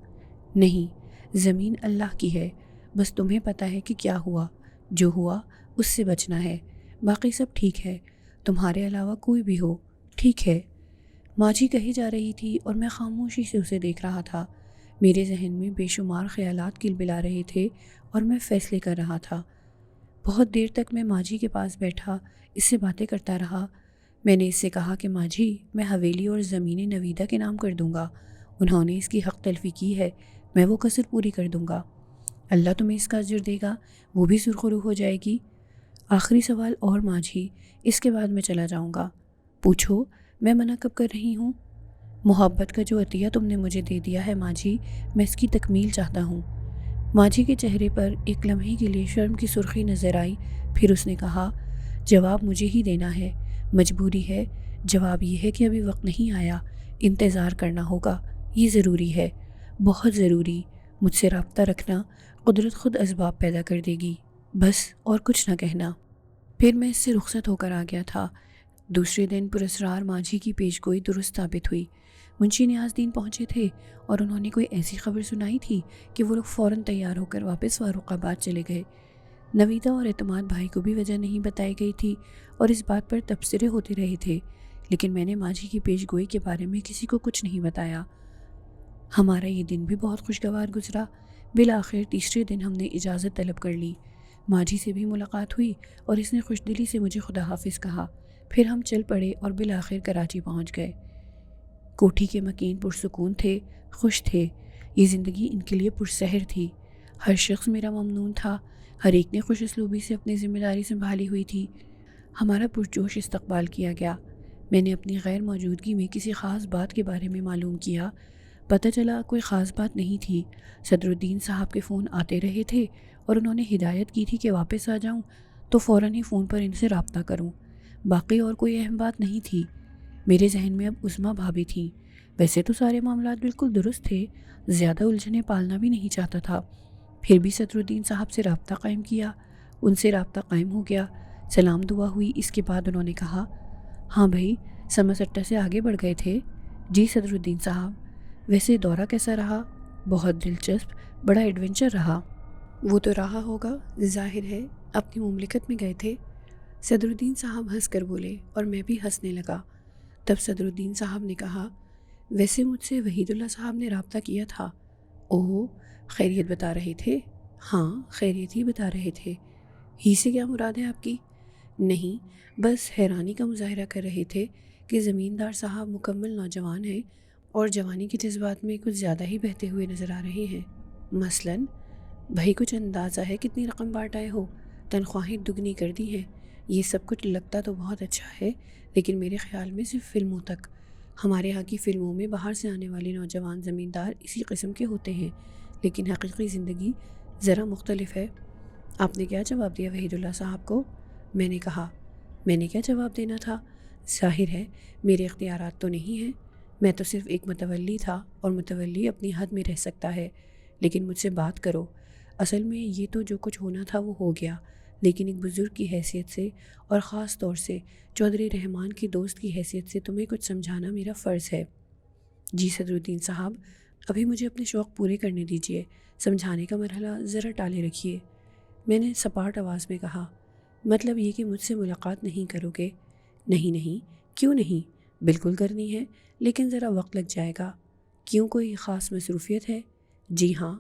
نہیں، زمین اللہ کی ہے، بس تمہیں پتہ ہے کہ کیا ہوا، جو ہوا اس سے بچنا ہے، باقی سب ٹھیک ہے، تمہارے علاوہ کوئی بھی ہو ٹھیک ہے۔ ماں جی کہی جا رہی تھی اور میں خاموشی سے اسے دیکھ رہا تھا۔ میرے ذہن میں بے شمار خیالات کلبلا رہے تھے اور میں فیصلے کر رہا تھا۔ بہت دیر تک میں ماں جی کے پاس بیٹھا، اس سے باتیں کرتا رہا۔ میں نے اس سے کہا کہ ماں جی میں حویلی اور زمینیں نویدہ کے نام کر دوں گا، انہوں نے اس کی حق تلفی کی ہے، میں وہ قصر پوری کر دوں گا، اللہ تمہیں اس کا اجر دے گا، وہ بھی سرخرو ہو جائے گی۔ آخری سوال اور ماں جی، اس کے بعد میں چلا جاؤں گا۔ پوچھو، میں منع کب کر رہی ہوں؟ محبت کا جو عطیہ تم نے مجھے دے دیا ہے ماں جی، میں اس کی تکمیل چاہتا ہوں۔ ماں جی کے چہرے پر ایک لمحے کے لیے شرم کی سرخی نظر آئی، پھر اس نے کہا، جواب مجھے ہی دینا ہے، مجبوری ہے، جواب یہ ہے کہ ابھی وقت نہیں آیا، انتظار کرنا ہوگا، یہ ضروری ہے، بہت ضروری، مجھ سے رابطہ رکھنا، قدرت خود اسباب پیدا کر دے گی، بس اور کچھ نہ کہنا۔ پھر میں اس سے رخصت ہو کر آ گیا تھا۔ دوسرے دن پراسرار ماں جی کی پیش گوئی درست ثابت ہوئی۔ منشی نیاز دین پہنچے تھے اور انہوں نے کوئی ایسی خبر سنائی تھی کہ وہ لوگ فوراً تیار ہو کر واپس فاروق آباد چلے گئے۔ نویدہ اور اعتماد بھائی کو بھی وجہ نہیں بتائی گئی تھی اور اس بات پر تبصرے ہوتے رہے تھے، لیکن میں نے ماں جی کی پیش گوئی کے بارے میں کسی کو کچھ نہیں بتایا۔ ہمارا یہ دن بھی بہت خوشگوار گزرا۔ بالآخر تیسرے دن ہم نے اجازت طلب کر لی۔ ماں جی سے بھی ملاقات ہوئی اور اس نے خوش دلی سے مجھے خدا حافظ کہا۔ پھر ہم چل پڑے اور بالآخر کراچی پہنچ گئے۔ کوٹھی کے مکین پرسکون تھے، خوش تھے، یہ زندگی ان کے لیے پرسحر تھی۔ ہر شخص میرا ممنون تھا، ہر ایک نے خوش اسلوبی سے اپنی ذمہ داری سنبھالی ہوئی تھی۔ ہمارا پرجوش استقبال کیا گیا۔ میں نے اپنی غیر موجودگی میں کسی خاص بات کے بارے میں معلوم کیا، پتہ چلا کوئی خاص بات نہیں تھی۔ صدر الدین صاحب کے فون آتے رہے تھے اور انہوں نے ہدایت کی تھی کہ واپس آ جاؤں تو فوراً ہی فون پر ان سے رابطہ کروں، باقی اور کوئی اہم بات نہیں تھی۔ میرے ذہن میں اب عظمیٰ بھابھی تھیں۔ ویسے تو سارے معاملات بالکل درست تھے، زیادہ الجھنیں پالنا بھی نہیں چاہتا تھا، پھر بھی صدر الدین صاحب سے رابطہ قائم کیا، ان سے رابطہ قائم ہو گیا، سلام دعا ہوئی۔ اس کے بعد انہوں نے کہا، ہاں بھائی سمسٹا سے آگے بڑھ گئے تھے؟ جی صدر الدین صاحب۔ ویسے دورہ کیسا رہا؟ بہت دلچسپ، بڑا ایڈونچر رہا۔ وہ تو رہا ہوگا، ظاہر ہے اپنی مملکت میں گئے تھے۔ صدر الدین صاحب ہنس کر بولے اور میں بھی ہنسنے لگا۔ تب صدر الدین صاحب نے کہا، ویسے مجھ سے وحید اللہ صاحب نے رابطہ کیا تھا۔ اوہ، خیریت بتا رہے تھے؟ ہاں، خیریت ہی بتا رہے تھے۔ ہی سے کیا مراد ہے آپ کی؟ نہیں، بس حیرانی کا مظاہرہ کر رہے تھے کہ زمیندار صاحب مکمل نوجوان ہیں اور جوانی کے جذبات میں کچھ زیادہ ہی بہتے ہوئے نظر آ رہے ہیں۔ مثلاً بھائی کچھ اندازہ ہے کتنی رقم بانٹ آئے ہو؟ تنخواہیں دگنی کر دی ہیں۔ یہ سب کچھ لگتا تو بہت اچھا ہے، لیکن میرے خیال میں صرف فلموں تک۔ ہمارے ہاں کی فلموں میں باہر سے آنے والے نوجوان زمیندار اسی قسم کے ہوتے ہیں، لیکن حقیقی زندگی ذرا مختلف ہے۔ آپ نے کیا جواب دیا وحید اللہ صاحب کو؟ میں نے کہا، میں نے کیا جواب دینا تھا؟ ظاہر ہے میرے اختیارات تو نہیں ہیں، میں تو صرف ایک متولی تھا اور متولی اپنی حد میں رہ سکتا ہے، لیکن مجھ سے بات کرو۔ اصل میں یہ تو جو کچھ ہونا تھا وہ ہو گیا، لیکن ایک بزرگ کی حیثیت سے اور خاص طور سے چودھری رحمان کی دوست کی حیثیت سے تمہیں کچھ سمجھانا میرا فرض ہے۔ جی صدر الدین صاحب، ابھی مجھے اپنے شوق پورے کرنے دیجیے، سمجھانے کا مرحلہ ذرا ٹالے رکھیے۔ میں نے سپاٹ آواز میں کہا، مطلب یہ کہ مجھ سے ملاقات نہیں کرو گے؟ نہیں نہیں، کیوں نہیں، بالکل کرنی ہے، لیکن ذرا وقت لگ جائے گا۔ کیوں، کوئی خاص مصروفیت ہے؟ جی ہاں،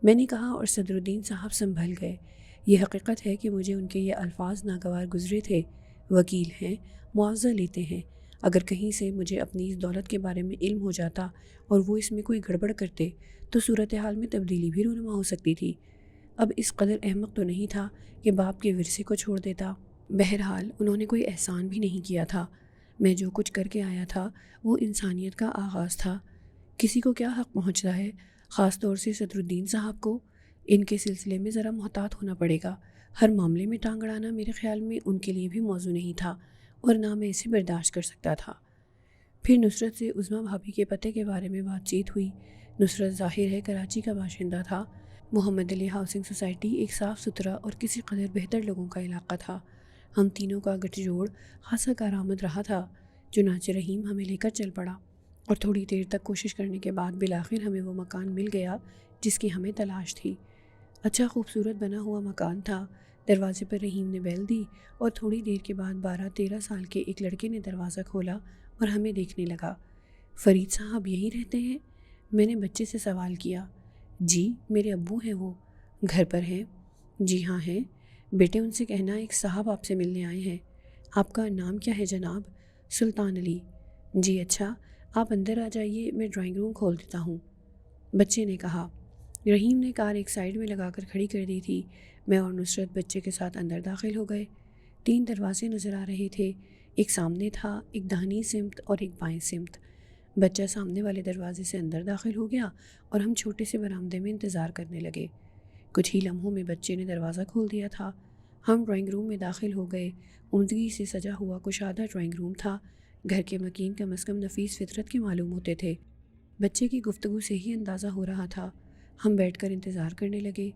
میں نے کہا اور صدر الدین صاحب سنبھل گئے۔ یہ حقیقت ہے کہ مجھے ان کے یہ الفاظ ناگوار گزرے تھے۔ وکیل ہیں، معاوضہ لیتے ہیں، اگر کہیں سے مجھے اپنی اس دولت کے بارے میں علم ہو جاتا اور وہ اس میں کوئی گڑبڑ کرتے تو صورتحال میں تبدیلی بھی رونما ہو سکتی تھی۔ اب اس قدر احمق تو نہیں تھا کہ باپ کے ورثے کو چھوڑ دیتا۔ بہرحال انہوں نے کوئی احسان بھی نہیں کیا تھا۔ میں جو کچھ کر کے آیا تھا وہ انسانیت کا آغاز تھا۔ کسی کو کیا حق پہنچتا ہے، خاص طور سے صدر الدین صاحب کو؟ ان کے سلسلے میں ذرا محتاط ہونا پڑے گا۔ ہر معاملے میں ٹانگ اڑانا میرے خیال میں ان کے لیے بھی موضوع نہیں تھا اور نہ میں اسے برداشت کر سکتا تھا۔ پھر نصرت سے عظمیٰ بھابھی کے پتے کے بارے میں بات چیت ہوئی۔ نصرت ظاہر ہے کراچی کا باشندہ تھا۔ محمد علی ہاؤسنگ سوسائٹی ایک صاف ستھرا اور کسی قدر بہتر لوگوں کا علاقہ تھا۔ ہم تینوں کا گٹھ جوڑ خاصا کارآمد رہا تھا۔ چنانچہ رحیم ہمیں لے کر چل پڑا اور تھوڑی دیر تک کوشش کرنے کے بعد بالآخر ہمیں وہ مکان مل گیا جس کی ہمیں تلاش تھی۔ اچھا خوبصورت بنا ہوا مکان تھا۔ دروازے پر رحیم نے بیل دی اور تھوڑی دیر کے بعد 12-13 سال کے ایک لڑکے نے دروازہ کھولا اور ہمیں دیکھنے لگا۔ فرید صاحب یہی رہتے ہیں؟ میں نے بچے سے سوال کیا۔ جی، میرے ابو ہیں وہ۔ گھر پر ہیں؟ جی ہاں ہیں۔ بیٹے ان سے کہنا ایک صاحب آپ سے ملنے آئے ہیں۔ آپ کا نام کیا ہے جناب؟ سلطان علی۔ جی اچھا، آپ اندر آ جائیے، میں ڈرائنگ روم کھول دیتا ہوں، بچے نے کہا۔ رحیم نے کار ایک سائیڈ میں لگا کر کھڑی کر دی تھی۔ میں اور نصرت بچے کے ساتھ اندر داخل ہو گئے۔ 3 دروازے نظر آ رہے تھے، ایک سامنے تھا، ایک داہنی سمت اور ایک بائیں سمت۔ بچہ سامنے والے دروازے سے اندر داخل ہو گیا اور ہم چھوٹے سے برآمدے میں انتظار کرنے لگے۔ کچھ ہی لمحوں میں بچے نے دروازہ کھول دیا تھا۔ ہم ڈرائنگ روم میں داخل ہو گئے۔ عمدگی سے سجا ہوا کشادہ ڈرائنگ روم تھا۔ گھر کے مکین کم از کم نفیس فطرت کے معلوم ہوتے تھے۔ بچے کی گفتگو سے ہی اندازہ ہو رہا تھا۔ ہم بیٹھ کر انتظار کرنے لگے۔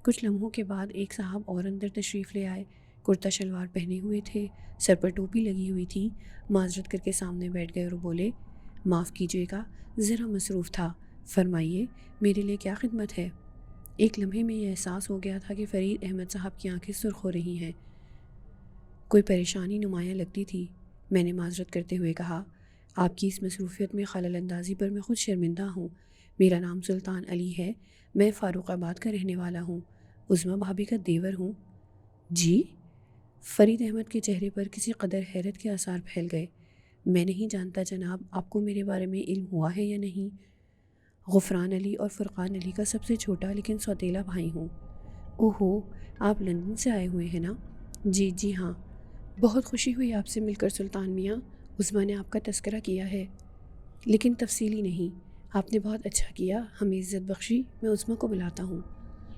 کچھ لمحوں کے بعد ایک صاحب اور اندر تشریف لے آئے۔ کرتا شلوار پہنے ہوئے تھے، سر پر ٹوپی لگی ہوئی تھی۔ معذرت کر کے سامنے بیٹھ گئے اور بولے، معاف کیجیے گا، ذرا مصروف تھا، فرمائیے میرے لیے کیا خدمت ہے؟ ایک لمحے میں یہ احساس ہو گیا تھا کہ فرید احمد صاحب کی آنکھیں سرخ ہو رہی ہیں۔ کوئی پریشانی نمایاں لگتی تھی۔ میں نے معذرت کرتے ہوئے کہا، آپ کی اس مصروفیت میں خلل اندازی پر میں خود شرمندہ ہوں۔ میرا نام سلطان علی ہے، میں فاروق آباد کا رہنے والا ہوں، عظمیٰ بھابھی کا دیور ہوں۔ جی؟ فرید احمد کے چہرے پر کسی قدر حیرت کے آثار پھیل گئے۔ میں نہیں جانتا جناب، آپ کو میرے بارے میں علم ہوا ہے یا نہیں؟ غفران علی اور فرقان علی کا سب سے چھوٹا لیکن سوتیلا بھائی ہوں۔ اوہو، آپ لندن سے آئے ہوئے ہیں نا؟ جی ہاں، بہت خوشی ہوئی آپ سے مل کر سلطان میاں۔ عظمیٰ نے آپ کا تذکرہ کیا ہے لیکن تفصیلی نہیں۔ آپ نے بہت اچھا کیا، ہمیں عزت بخشی، میں عظمیٰ کو بلاتا ہوں،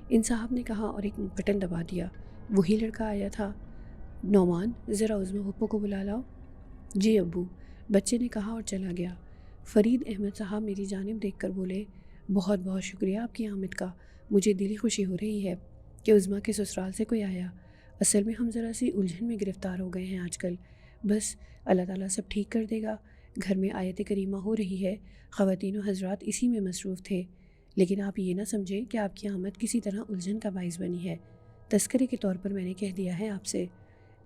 ان صاحب نے کہا اور ایک بٹن دبا دیا۔ وہی لڑکا آیا تھا، نعمان ذرا عظمیٰ پھپھو کو بلا لاؤ۔ جی ابو، بچے نے کہا اور چلا گیا۔ فرید احمد صاحب میری جانب دیکھ کر بولے، بہت بہت شکریہ آپ کی آمد کا، مجھے دلی خوشی ہو رہی ہے کہ عظمیٰ کے سسرال سے کوئی آیا۔ اصل میں ہم ذرا سی الجھن میں گرفتار ہو گئے ہیں آج کل، بس اللہ تعالیٰ سب ٹھیک کر دے گا۔ گھر میں آیت کریمہ ہو رہی ہے، خواتین و حضرات اسی میں مصروف تھے۔ لیکن آپ یہ نہ سمجھیں کہ آپ کی آمد کسی طرح الجھن کا باعث بنی ہے۔ تذکرے کے طور پر میں نے کہہ دیا ہے آپ سے۔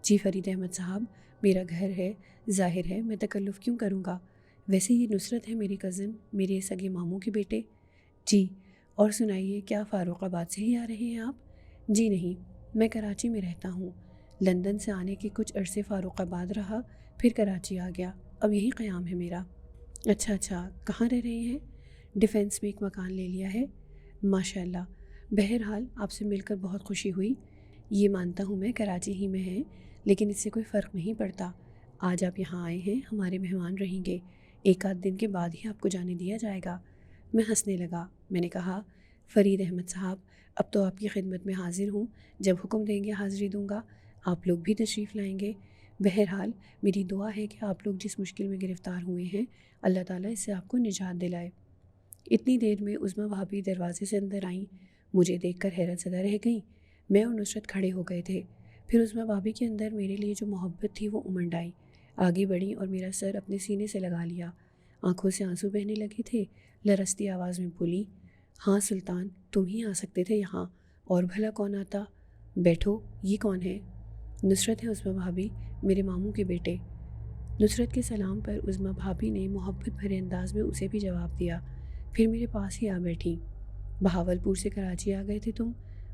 جی فرید احمد صاحب، میرا گھر ہے، ظاہر ہے میں تکلف کیوں کروں گا؟ ویسے یہ نصرت ہے میری کزن، میرے سگے ماموں کے بیٹے۔ جی، اور سنائیے، کیا فاروق آباد سے ہی آ رہے ہیں آپ؟ جی نہیں، میں کراچی میں رہتا ہوں۔ لندن سے آنے کے کچھ عرصے فاروق آباد رہا، پھر کراچی آ گیا، اب یہی قیام ہے میرا۔ اچھا، کہاں رہ رہے ہیں؟ ڈیفینس میں ایک مکان لے لیا ہے۔ ماشاء اللہ، بہرحال آپ سے مل کر بہت خوشی ہوئی۔ یہ مانتا ہوں میں کراچی ہی میں ہے، لیکن اس سے کوئی فرق نہیں پڑتا۔ آج آپ یہاں آئے ہیں، ہمارے مہمان رہیں گے، ایک آدھ دن کے بعد ہی آپ کو جانے دیا جائے گا۔ میں ہنسنے لگا۔ میں نے کہا، فرید احمد صاحب، اب تو آپ کی خدمت میں حاضر ہوں، جب حکم دیں گے حاضری دوں گا۔ آپ لوگ بھی تشریف لائیں گے۔ بہرحال میری دعا ہے کہ آپ لوگ جس مشکل میں گرفتار ہوئے ہیں، اللہ تعالیٰ اس سے آپ کو نجات دلائے۔ اتنی دیر میں عظمیٰ بھابھی دروازے سے اندر آئیں، مجھے دیکھ کر حیرت زدہ رہ گئیں۔ میں اور نصرت کھڑے ہو گئے تھے۔ پھر عظمیٰ بھابھی کے اندر میرے لیے جو محبت تھی وہ امنڈ آئی، آگے بڑھی اور میرا سر اپنے سینے سے لگا لیا۔ آنکھوں سے آنسو بہنے لگے تھے، لرزتی آواز میں بولی، ہاں سلطان، تم ہی آ سکتے تھے یہاں، اور بھلا کون آتا؟ بیٹھو، یہ کون ہے؟ نصرت ہے عظمیٰ بھابھی، میرے ماموں کے بیٹے۔ نصرت کے سلام پر عظمیٰ بھابھی نے محبت بھرے انداز میں اسے بھی جواب دیا، پھر میرے پاس ہی آ بیٹھی۔ بہاولپور سے کراچی آ گئے تھے تم؟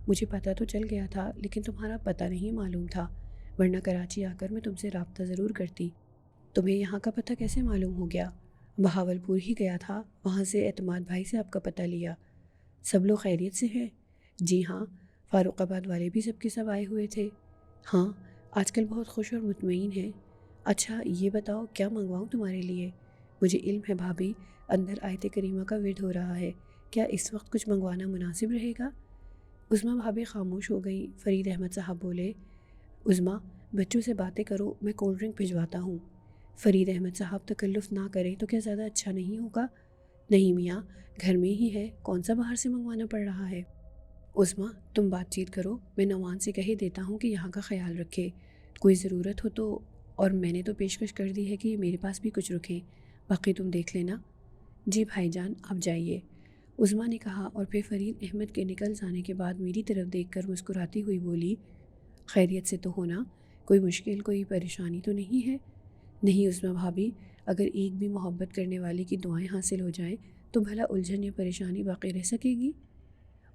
مجھے پتہ تو چل گیا تھا، لیکن تمہارا پتہ نہیں معلوم تھا، ورنہ کراچی آ کر میں تم سے رابطہ ضرور کرتی۔ تمہیں یہاں کا پتہ کیسے معلوم ہو گیا؟ بہاولپور ہی گیا تھا، وہاں سے اعتماد بھائی سے آپ کا پتہ لیا۔ سب لوگ خیریت سے ہیں؟ جی ہاں، فاروق آباد والے بھی سب کے سب آئے ہوئے تھے۔ ہاں، آج کل بہت خوش اور مطمئن ہیں۔ اچھا یہ بتاؤ، کیا منگواؤں تمہارے لیے؟ مجھے علم ہے بھابھی، اندر آیت کریمہ کا ورد ہو رہا ہے، کیا اس وقت کچھ منگوانا مناسب رہے گا؟ عظمیٰ بھابھی خاموش ہو گئی۔ فرید احمد صاحب بولے، عظمیٰ، بچوں سے باتیں کرو، میں کولڈ ڈرنک بھجواتا ہوں۔ فرید احمد صاحب، تکلف نہ کریں تو کیا زیادہ اچھا نہیں ہوگا؟ نہیں میاں، گھر میں ہی ہے، کون سا باہر سے منگوانا پڑ رہا ہے؟ عظمیٰ تم بات چیت کرو، میں نعمان سے کہہ دیتا ہوں کہ یہاں کا خیال رکھے، کوئی ضرورت ہو تو، اور میں نے تو پیشکش کر دی ہے کہ میرے پاس بھی کچھ رکھیں، باقی تم دیکھ لینا۔ جی بھائی جان، آپ جائیے، عظمیٰ نے کہا، اور پھر فرید احمد کے نکل جانے کے بعد میری طرف دیکھ کر مسکراتی ہوئی بولی، خیریت سے تو ہونا؟ کوئی مشکل، کوئی پریشانی تو نہیں ہے؟ نہیں عظمیٰ بھابھی، اگر ایک بھی محبت کرنے والے کی دعائیں حاصل ہو جائیں تو بھلا الجھن یا پریشانی باقی رہ سکے گی؟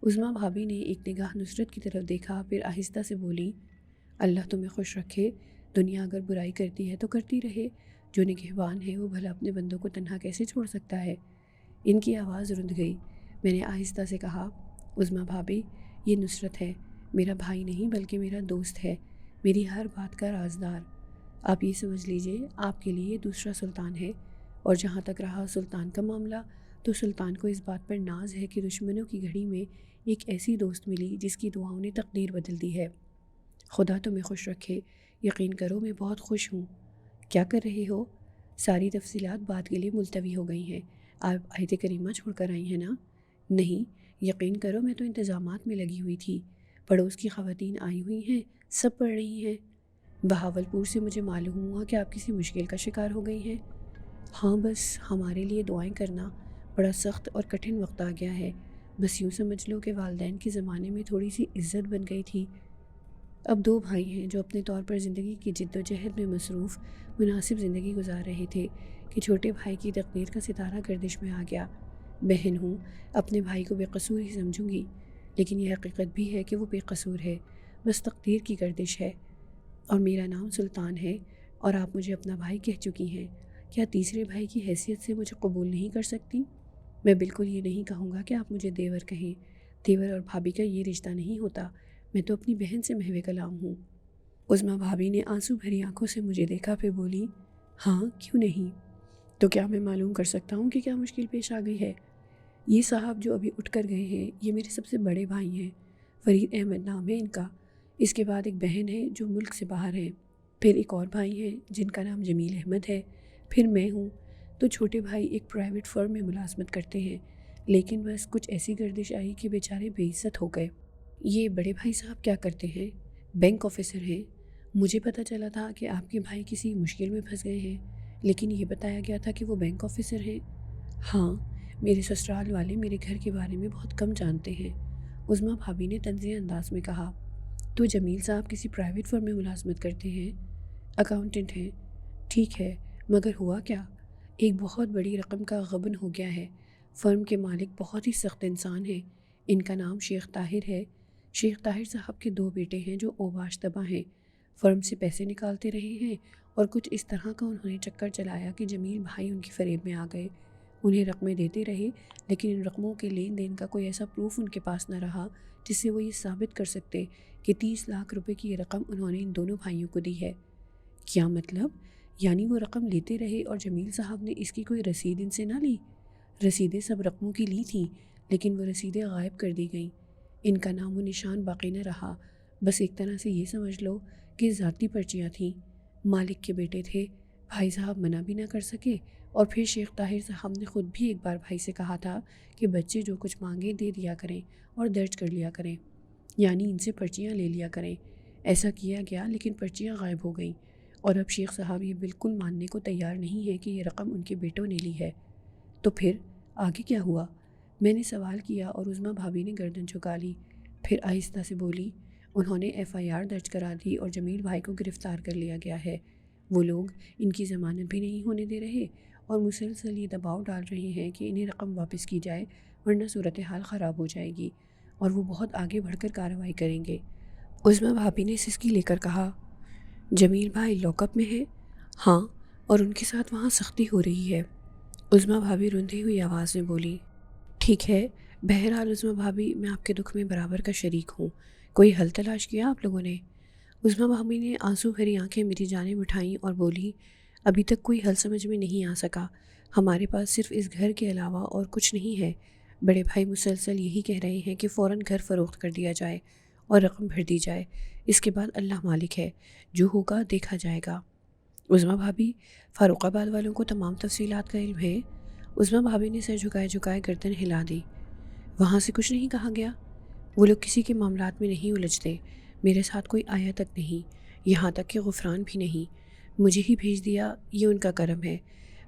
عظمیٰ بھابھی نے ایک نگاہ نصرت کی طرف دیکھا، پھر آہستہ سے بولی، اللہ تمہیں خوش رکھے، دنیا اگر برائی کرتی ہے تو کرتی رہے، جو نگہبان ہے وہ بھلا اپنے بندوں کو تنہا کیسے چھوڑ سکتا ہے؟ ان کی آواز رند گئی۔ میں نے آہستہ سے کہا، عظمیٰ بھابھی، یہ نصرت ہے، میرا بھائی نہیں بلکہ میرا دوست ہے، میری ہر بات کا رازدار۔ آپ یہ سمجھ لیجئے آپ کے لیے یہ دوسرا سلطان ہے، اور جہاں تک رہا سلطان کا معاملہ، تو سلطان کو اس بات پر ناز ہے کہ دشمنوں کی گھڑی میں ایک ایسی دوست ملی جس کی دعاؤں نے تقدیر بدل دی ہے۔ خدا تمہیں خوش رکھے، یقین کرو میں بہت خوش ہوں۔ کیا کر رہے ہو؟ ساری تفصیلات بعد کے لیے ملتوی ہو گئی ہیں، آپ آیت کریمہ چھوڑ کر آئی ہیں نا؟ نہیں، یقین کرو میں تو انتظامات میں لگی ہوئی تھی، پڑوس کی خواتین آئی ہوئی ہیں، سب پڑھ رہی ہیں۔ بہاولپور سے مجھے معلوم ہوا کہ آپ کسی مشکل کا شکار ہو گئی ہیں۔ ہاں، بس ہمارے لیے دعائیں کرنا، بڑا سخت اور کٹھن وقت آ گیا ہے، بس یوں سمجھ لو کہ والدین کے زمانے میں تھوڑی سی عزت بن گئی تھی۔ اب دو بھائی ہیں جو اپنے طور پر زندگی کی جد و جہد میں مصروف مناسب زندگی گزار رہے تھے کہ چھوٹے بھائی کی تقدیر کا ستارہ گردش میں آ گیا۔ بہن ہوں، اپنے بھائی کو بے قصور ہی سمجھوں گی، لیکن یہ حقیقت بھی ہے کہ وہ بے قصور ہے، بس تقدیر کی گردش ہے۔ اور میرا نام سلطان ہے، اور آپ مجھے اپنا بھائی کہہ چکی ہیں، کیا تیسرے بھائی کی حیثیت سے مجھے قبول نہیں کر سکتی؟ میں بالکل یہ نہیں کہوں گا کہ آپ مجھے دیور کہیں، دیور اور بھابھی کا یہ رشتہ نہیں ہوتا، میں تو اپنی بہن سے محو کلام ہوں۔ عظمیٰ بھابھی نے آنسو بھری آنکھوں سے مجھے دیکھا، پھر بولی، ہاں کیوں نہیں؟ تو کیا میں معلوم کر سکتا ہوں کہ کیا مشکل پیش آ گئی ہے؟ یہ صاحب جو ابھی اٹھ کر گئے ہیں، یہ میرے سب سے بڑے بھائی ہیں، فرید احمد نام ہے ان کا، اس کے بعد ایک بہن ہے جو ملک سے باہر ہے، پھر ایک اور بھائی ہیں جن کا نام جمیل احمد ہے، پھر میں ہوں، تو چھوٹے بھائی ایک پرائیویٹ فرم میں ملازمت کرتے ہیں، لیکن بس کچھ ایسی گردش آئی کہ بیچارے بے عزت ہو گئے۔ یہ بڑے بھائی صاحب کیا کرتے ہیں؟ بینک آفیسر ہیں۔ مجھے پتہ چلا تھا کہ آپ کے بھائی کسی مشکل میں پھنس گئے ہیں، لیکن یہ بتایا گیا تھا کہ وہ بینک آفیسر ہیں۔ ہاں، میرے سسرال والے میرے گھر کے بارے میں بہت کم جانتے ہیں۔ عظمیٰ بھابی نے طنزیہ انداز میں کہا۔ تو جمیل صاحب کسی پرائیویٹ فرم میں ملازمت کرتے ہیں؟ اکاؤنٹنٹ ہیں۔ ٹھیک ہے، مگر ہوا کیا؟ ایک بہت بڑی رقم کا غبن ہو گیا ہے۔ فرم کے مالک بہت ہی سخت انسان ہیں۔ ان کا نام شیخ طاہر ہے۔ شیخ طاہر صاحب کے 2 بیٹے ہیں جو اوباش طبع ہیں۔ فرم سے پیسے نکالتے رہے ہیں اور کچھ اس طرح کا انہوں نے چکر چلایا کہ جمیل بھائی ان کی فریب میں آ گئے۔ انہیں رقمیں دیتے رہے، لیکن ان رقموں کے لین دین کا کوئی ایسا پروف ان کے پاس نہ رہا جس سے وہ یہ ثابت کر سکتے کہ 30 لاکھ روپے کی یہ رقم انہوں نے ان دونوں بھائیوں کو دی ہے۔ کیا مطلب؟ یعنی وہ رقم لیتے رہے اور جمیل صاحب نے اس کی کوئی رسید ان سے نہ لی؟ رسیدیں سب رقموں کی لی تھیں، لیکن وہ رسیدیں غائب کر دی گئیں۔ ان کا نام و نشان باقی نہ رہا۔ بس ایک طرح سے یہ سمجھ لو کہ ذاتی پرچیاں تھیں۔ مالک کے بیٹے تھے، بھائی صاحب منع بھی نہ کر سکے، اور پھر شیخ طاہر صاحب نے خود بھی ایک بار بھائی سے کہا تھا کہ بچے جو کچھ مانگے دے دیا کریں اور درج کر لیا کریں، یعنی ان سے پرچیاں لے لیا کریں۔ ایسا کیا گیا، لیکن پرچیاں غائب ہو گئیں، اور اب شیخ صاحب یہ بالکل ماننے کو تیار نہیں ہے کہ یہ رقم ان کے بیٹوں نے لی ہے۔ تو پھر آگے کیا ہوا؟ میں نے سوال کیا اور عظمیٰ بھابی نے گردن جھکا لی۔ پھر آہستہ سے بولی، انہوں نے FIR درج کرا دی اور جمیل بھائی کو گرفتار کر لیا گیا ہے۔ وہ لوگ ان کی ضمانت بھی نہیں ہونے دے رہے اور مسلسل یہ دباؤ ڈال رہے ہیں کہ انہیں رقم واپس کی جائے، ورنہ صورتحال خراب ہو جائے گی اور وہ بہت آگے بڑھ کر کارروائی کریں گے۔ عظمیٰ بھابی نے سسکی لے کر کہا، جمیل بھائی لاک اپ میں ہے؟ ہاں، اور ان کے ساتھ وہاں سختی ہو رہی ہے۔ عظمیٰ بھابی روندھی ہوئی آواز میں بولی۔ ٹھیک ہے، بہرحال عظمیٰ بھابی، میں آپ کے دکھ میں برابر کا شریک ہوں۔ کوئی حل تلاش کیا آپ لوگوں نے؟ عظمیٰ بھابی نے آنسو بھری آنکھیں میری جانب اٹھائیں اور بولی، ابھی تک کوئی حل سمجھ میں نہیں آ سکا۔ ہمارے پاس صرف اس گھر کے علاوہ اور کچھ نہیں ہے۔ بڑے بھائی مسلسل یہی کہہ رہے ہیں کہ فوراً گھر فروخت کر دیا جائے اور رقم بھر دی جائے، اس کے بعد اللہ مالک ہے، جو ہوگا دیکھا جائے گا۔ عظمیٰ بھابی، فاروق آباد والوں کو تمام تفصیلات کا علم ہے؟ عظمیٰ بھابی نے سر جھکائے جھکائے گردن ہلا دی۔ وہاں سے کچھ نہیں کہا گیا؟ وہ لوگ کسی کے معاملات میں نہیں الجھتے۔ میرے ساتھ کوئی آیا تک نہیں، یہاں تک کہ غفران بھی نہیں۔ مجھے ہی بھیج دیا، یہ ان کا کرم ہے۔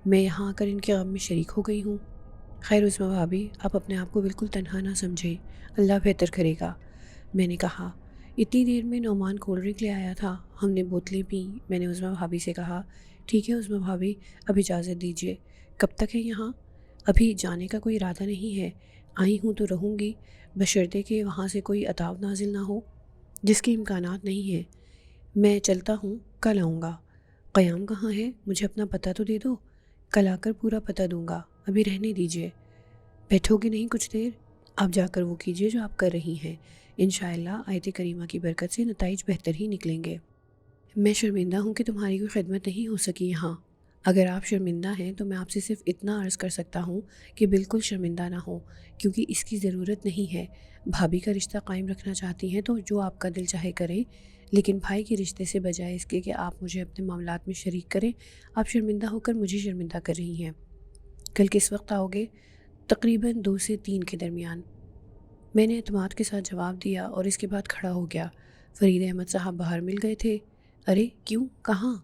میں یہاں آ کر ان کے غم میں شریک ہو گئی ہوں۔ خیر عظمیٰ بھابی، آپ اپنے آپ کو بالکل تنہا نہ سمجھیں، اللہ بہتر کرے گا۔ میں نے کہا، اتنی دیر میں نعمان کولڈ ڈرنک لے آیا تھا، ہم نے بوتلیں پیں۔ میں نے عظمیٰ بھابی سے کہا، ٹھیک ہے عظمیٰ بھابی، اب اجازت دیجیے۔ کب تک ہے یہاں؟ ابھی جانے کا کوئی ارادہ نہیں ہے، آئی ہوں تو رہوں گی، بشرطے کہ وہاں سے کوئی عذاب نازل نہ ہو، جس کے امکانات نہیں ہیں۔ میں چلتا ہوں، کل آؤں گا۔ قیام کہاں ہے؟ مجھے اپنا پتہ تو دے دو، کل آ کر پورا پتہ دوں گا، ابھی رہنے دیجیے۔ بیٹھو گے نہیں کچھ دیر؟ آپ جا کر وہ کیجیے جو آپ کر رہی ہیں، انشاءاللہ آیت کریمہ کی برکت سے نتائج بہتر ہی نکلیں گے۔ میں شرمندہ ہوں کہ تمہاری کوئی خدمت نہیں ہو سکی یہاں۔ اگر آپ شرمندہ ہیں تو میں آپ سے صرف اتنا عرض کر سکتا ہوں کہ بالکل شرمندہ نہ ہو، کیونکہ اس کی ضرورت نہیں ہے۔ بھابی کا رشتہ قائم رکھنا چاہتی ہیں تو جو آپ کا دل چاہے کریں، لیکن بھائی کے رشتے سے بجائے اس کے کہ آپ مجھے اپنے معاملات میں شریک کریں، آپ شرمندہ ہو کر مجھے شرمندہ کر رہی ہیں۔ کل کس وقت آؤ گے؟ تقریباً 2 سے 3 کے درمیان۔ میں نے اعتماد کے ساتھ جواب دیا اور اس کے بعد کھڑا ہو گیا۔ فرید احمد صاحب باہر مل گئے تھے۔ ارے کیوں، کہاں؟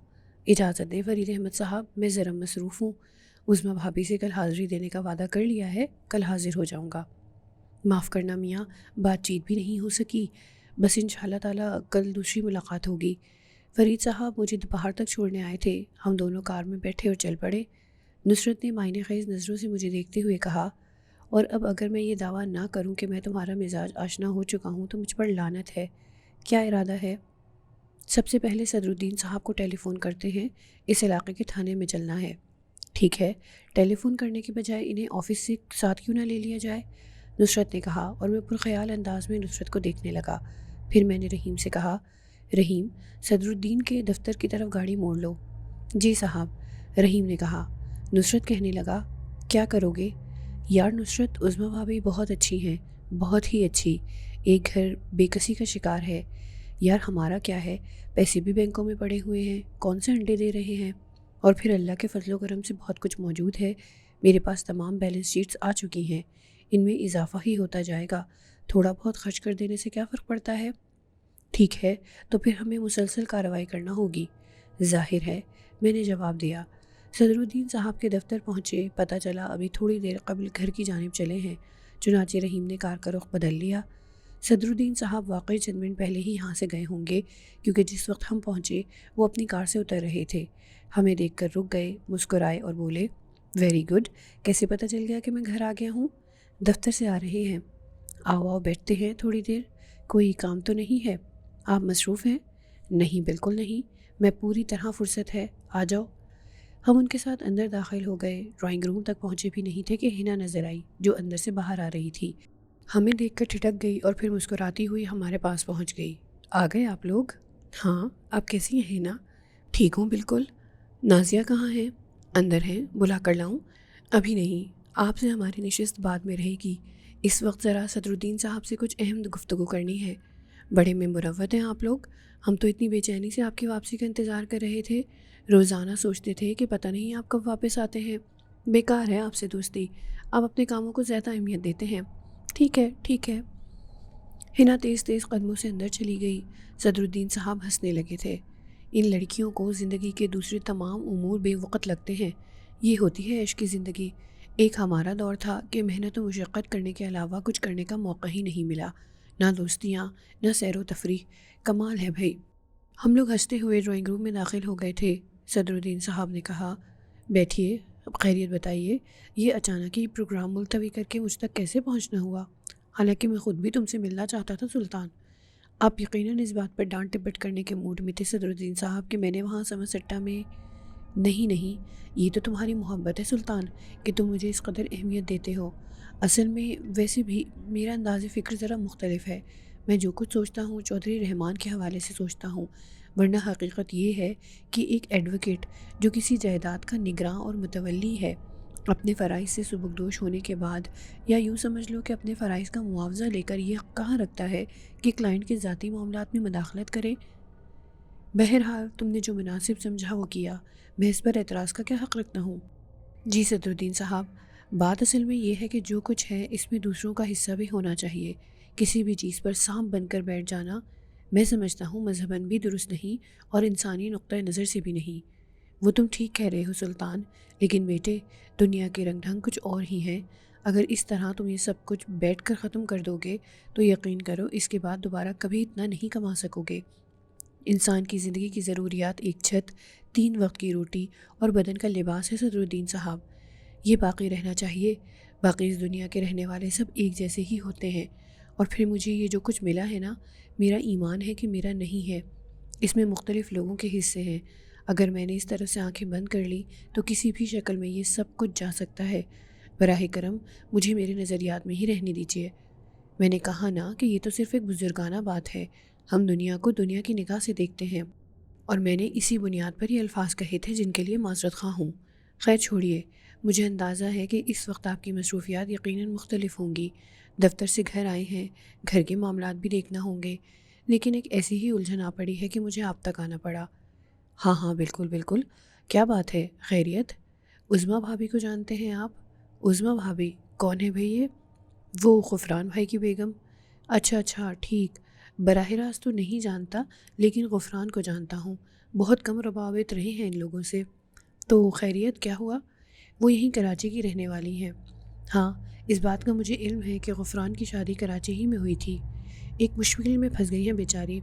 اجازت دیں فرید احمد صاحب، میں ذرا مصروف ہوں۔ عظمیٰ بھابی سے کل حاضری دینے کا وعدہ کر لیا ہے، کل حاضر ہو جاؤں گا۔ معاف کرنا میاں، بات چیت بھی نہیں ہو سکی، بس انشاءاللہ تعالیٰ کل دوسری ملاقات ہوگی۔ فرید صاحب مجھے دوپہر تک چھوڑنے آئے تھے، ہم دونوں کار میں بیٹھے اور چل پڑے۔ نصرت نے معنی خیز نظروں سے مجھے دیکھتے ہوئے کہا، اور اب اگر میں یہ دعویٰ نہ کروں کہ میں تمہارا مزاج آشنا ہو چکا ہوں تو مجھ پر لعنت ہے۔ کیا ارادہ ہے؟ سب سے پہلے صدر الدین صاحب کو ٹیلی فون کرتے ہیں، اس علاقے کے تھانے میں چلنا ہے۔ ٹھیک ہے، ٹیلی فون کرنے کے بجائے انہیں آفس سے ساتھ کیوں نہ لے لیا جائے؟ نصرت نے کہا، اور میں پرخیال انداز میں نصرت کو دیکھنے لگا۔ پھر میں نے رحیم سے کہا، رحیم، صدر الدین کے دفتر کی طرف گاڑی موڑ لو۔ جی صاحب، رحیم نے کہا۔ نصرت کہنے لگا، کیا کرو گے؟ یار نصرت، عظمیٰ بھابی بہت اچھی ہیں، بہت ہی اچھی، ایک گھر بے کسی کا شکار ہے۔ یار ہمارا کیا ہے، پیسے بھی بینکوں میں پڑے ہوئے ہیں، کون سے انڈے دے رہے ہیں، اور پھر اللہ کے فضل و کرم سے بہت کچھ موجود ہے، میرے پاس تمام بیلنس شیٹس آ چکی ہیں، ان میں اضافہ ہی ہوتا جائے گا، تھوڑا بہت خرچ کر دینے سے کیا فرق پڑتا ہے؟ ٹھیک ہے، تو پھر ہمیں مسلسل کارروائی کرنا ہوگی۔ ظاہر ہے، میں نے جواب دیا۔ صدرالدین صاحب کے دفتر پہنچے، پتہ چلا ابھی تھوڑی دیر قبل گھر کی جانب چلے ہیں۔ چنانچہ رحیم نے کار کا رخ بدل لیا۔ صدرالدین صاحب واقعی چند منٹ پہلے ہی یہاں سے گئے ہوں گے، کیونکہ جس وقت ہم پہنچے وہ اپنی کار سے اتر رہے تھے۔ ہمیں دیکھ کر رک گئے، مسکرائے اور بولے، ویری گڈ، کیسے پتہ چل گیا کہ میں گھر آ گیا ہوں؟ دفتر سے آ رہے ہیں۔ آؤ بیٹھتے ہیں تھوڑی دیر، کوئی کام تو نہیں ہے؟ آپ مصروف ہیں؟ نہیں، بالکل نہیں، میں پوری طرح فرصت ہے، آ جاؤ۔ ہم ان کے ساتھ اندر داخل ہو گئے۔ ڈرائنگ روم تک پہنچے بھی نہیں تھے کہ حنا نظر آئی، جو اندر سے باہر آ رہی تھی۔ ہمیں دیکھ کر ٹھٹک گئی اور پھر مسکراتی ہوئی ہمارے پاس پہنچ گئی۔ آ گئے آپ لوگ؟ ہاں، آپ کیسی ہیں حنا؟ ٹھیک ہوں بالکل۔ نازیہ کہاں ہیں؟ اندر ہیں، بلا کر لاؤں؟ ابھی نہیں، آپ سے ہماری نشست بعد میں رہے گی۔ اس وقت ذرا صدرالدین صاحب سے کچھ اہم گفتگو کرنی ہے۔ بڑے میں مروت ہیں آپ لوگ، ہم تو اتنی بے چینی سے آپ کی واپسی کا انتظار کر رہے تھے، روزانہ سوچتے تھے کہ پتہ نہیں آپ کب واپس آتے ہیں۔ بیکار ہے آپ سے دوستی، آپ اپنے کاموں کو زیادہ اہمیت دیتے ہیں۔ ٹھیک ہے ٹھیک ہے۔ حنا تیز تیز قدموں سے اندر چلی گئی۔ صدرالدین صاحب ہنسنے لگے تھے۔ ان لڑکیوں کو زندگی کے دوسرے تمام امور بے وقت لگتے ہیں، یہ ہوتی ہے عشق کی زندگی۔ ایک ہمارا دور تھا کہ محنت و مشقت کرنے کے علاوہ کچھ کرنے کا موقع ہی نہیں ملا، نہ دوستیاں، نہ سیر و تفریح۔ کمال ہے بھائی۔ ہم لوگ ہنستے ہوئے ڈرائنگ روم میں داخل ہو گئے تھے۔ صدرالدین صاحب نے کہا، بیٹھیے، اب خیریت بتائیے، یہ اچانک ہی پروگرام ملتوی کر کے مجھ تک کیسے پہنچنا ہوا؟ حالانکہ میں خود بھی تم سے ملنا چاہتا تھا سلطان۔ آپ یقیناً اس بات پر ڈانٹ ٹپٹ کرنے کے موڈ میں تھے صدرالدین صاحب کہ میں نے وہاں سمر سٹہ میں… نہیں، یہ تو تمہاری محبت ہے سلطان کہ تم مجھے اس قدر اہمیت دیتے ہو۔ اصل میں ویسے بھی میرا انداز فکر ذرا مختلف ہے۔ میں جو کچھ سوچتا ہوں چودھری رحمان کے حوالے سے سوچتا ہوں، ورنہ حقیقت یہ ہے کہ ایک ایڈوکیٹ جو کسی جائیداد کا نگراں اور متولی ہے، اپنے فرائض سے سبکدوش ہونے کے بعد، یا یوں سمجھ لو کہ اپنے فرائض کا معاوضہ لے کر یہ کہاں رکھتا ہے کہ کلائنٹ کے ذاتی معاملات میں مداخلت کرے۔ بہرحال تم نے جو مناسب سمجھا وہ کیا، میں اس پر اعتراض کا کیا حق رکھتا ہوں؟ جی صدرالدین صاحب، بات اصل میں یہ ہے کہ جو کچھ ہے اس میں دوسروں کا حصہ بھی ہونا چاہیے۔ کسی بھی چیز پر سانپ بن کر بیٹھ جانا میں سمجھتا ہوں مذہباً بھی درست نہیں اور انسانی نقطۂ نظر سے بھی نہیں۔ وہ تم ٹھیک کہہ رہے ہو سلطان، لیکن بیٹے، دنیا کے رنگ ڈھنگ کچھ اور ہی ہیں۔ اگر اس طرح تم یہ سب کچھ بیٹھ کر ختم کر دو گے تو یقین کرو اس کے بعد دوبارہ کبھی اتنا نہیں کما سکو گے۔ انسان کی زندگی کی ضروریات ایک چھت، 3 وقت کی روٹی اور بدن کا لباس ہے صدرالدین صاحب، یہ باقی رہنا چاہیے۔ باقی اس دنیا کے رہنے والے سب ایک جیسے ہی ہوتے ہیں، اور پھر مجھے یہ جو کچھ ملا ہے نا، میرا ایمان ہے کہ میرا نہیں ہے، اس میں مختلف لوگوں کے حصے ہیں۔ اگر میں نے اس طرح سے آنکھیں بند کر لی تو کسی بھی شکل میں یہ سب کچھ جا سکتا ہے۔ براہ کرم مجھے میرے نظریات میں ہی رہنے دیجیے۔ میں نے کہا نا کہ یہ تو صرف ایک بزرگانہ بات ہے، ہم دنیا کو دنیا کی نگاہ سے دیکھتے ہیں، اور میں نے اسی بنیاد پر یہ الفاظ کہے تھے جن کے لیے معذرت خواہ ہوں۔ خیر چھوڑیے، مجھے اندازہ ہے کہ اس وقت آپ کی مصروفیات یقیناً مختلف ہوں گی، دفتر سے گھر آئے ہیں، گھر کے معاملات بھی دیکھنا ہوں گے، لیکن ایک ایسی ہی الجھن آ پڑی ہے کہ مجھے آپ تک آنا پڑا۔ ہاں بالکل، کیا بات ہے، خیریت؟ عظمیٰ بھابھی کو جانتے ہیں آپ؟ عظمیٰ بھابھی کون ہے بھئی یہ؟ وہ غفران بھائی کی بیگم۔ اچھا ٹھیک، براہ راست تو نہیں جانتا، لیکن غفران کو جانتا ہوں، بہت کم روابط رہے ہیں ان لوگوں سے۔ تو خیریت کیا ہوا؟ وہ یہیں کراچی کی رہنے والی ہیں۔ ہاں، اس بات کا مجھے علم ہے کہ غفران کی شادی کراچی ہی میں ہوئی تھی۔ ایک مشکل میں پھنس گئی ہیں بیچاری،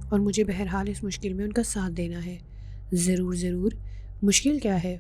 اور مجھے بہرحال اس مشکل میں ان کا ساتھ دینا ہے۔ ضرور، مشکل کیا ہے؟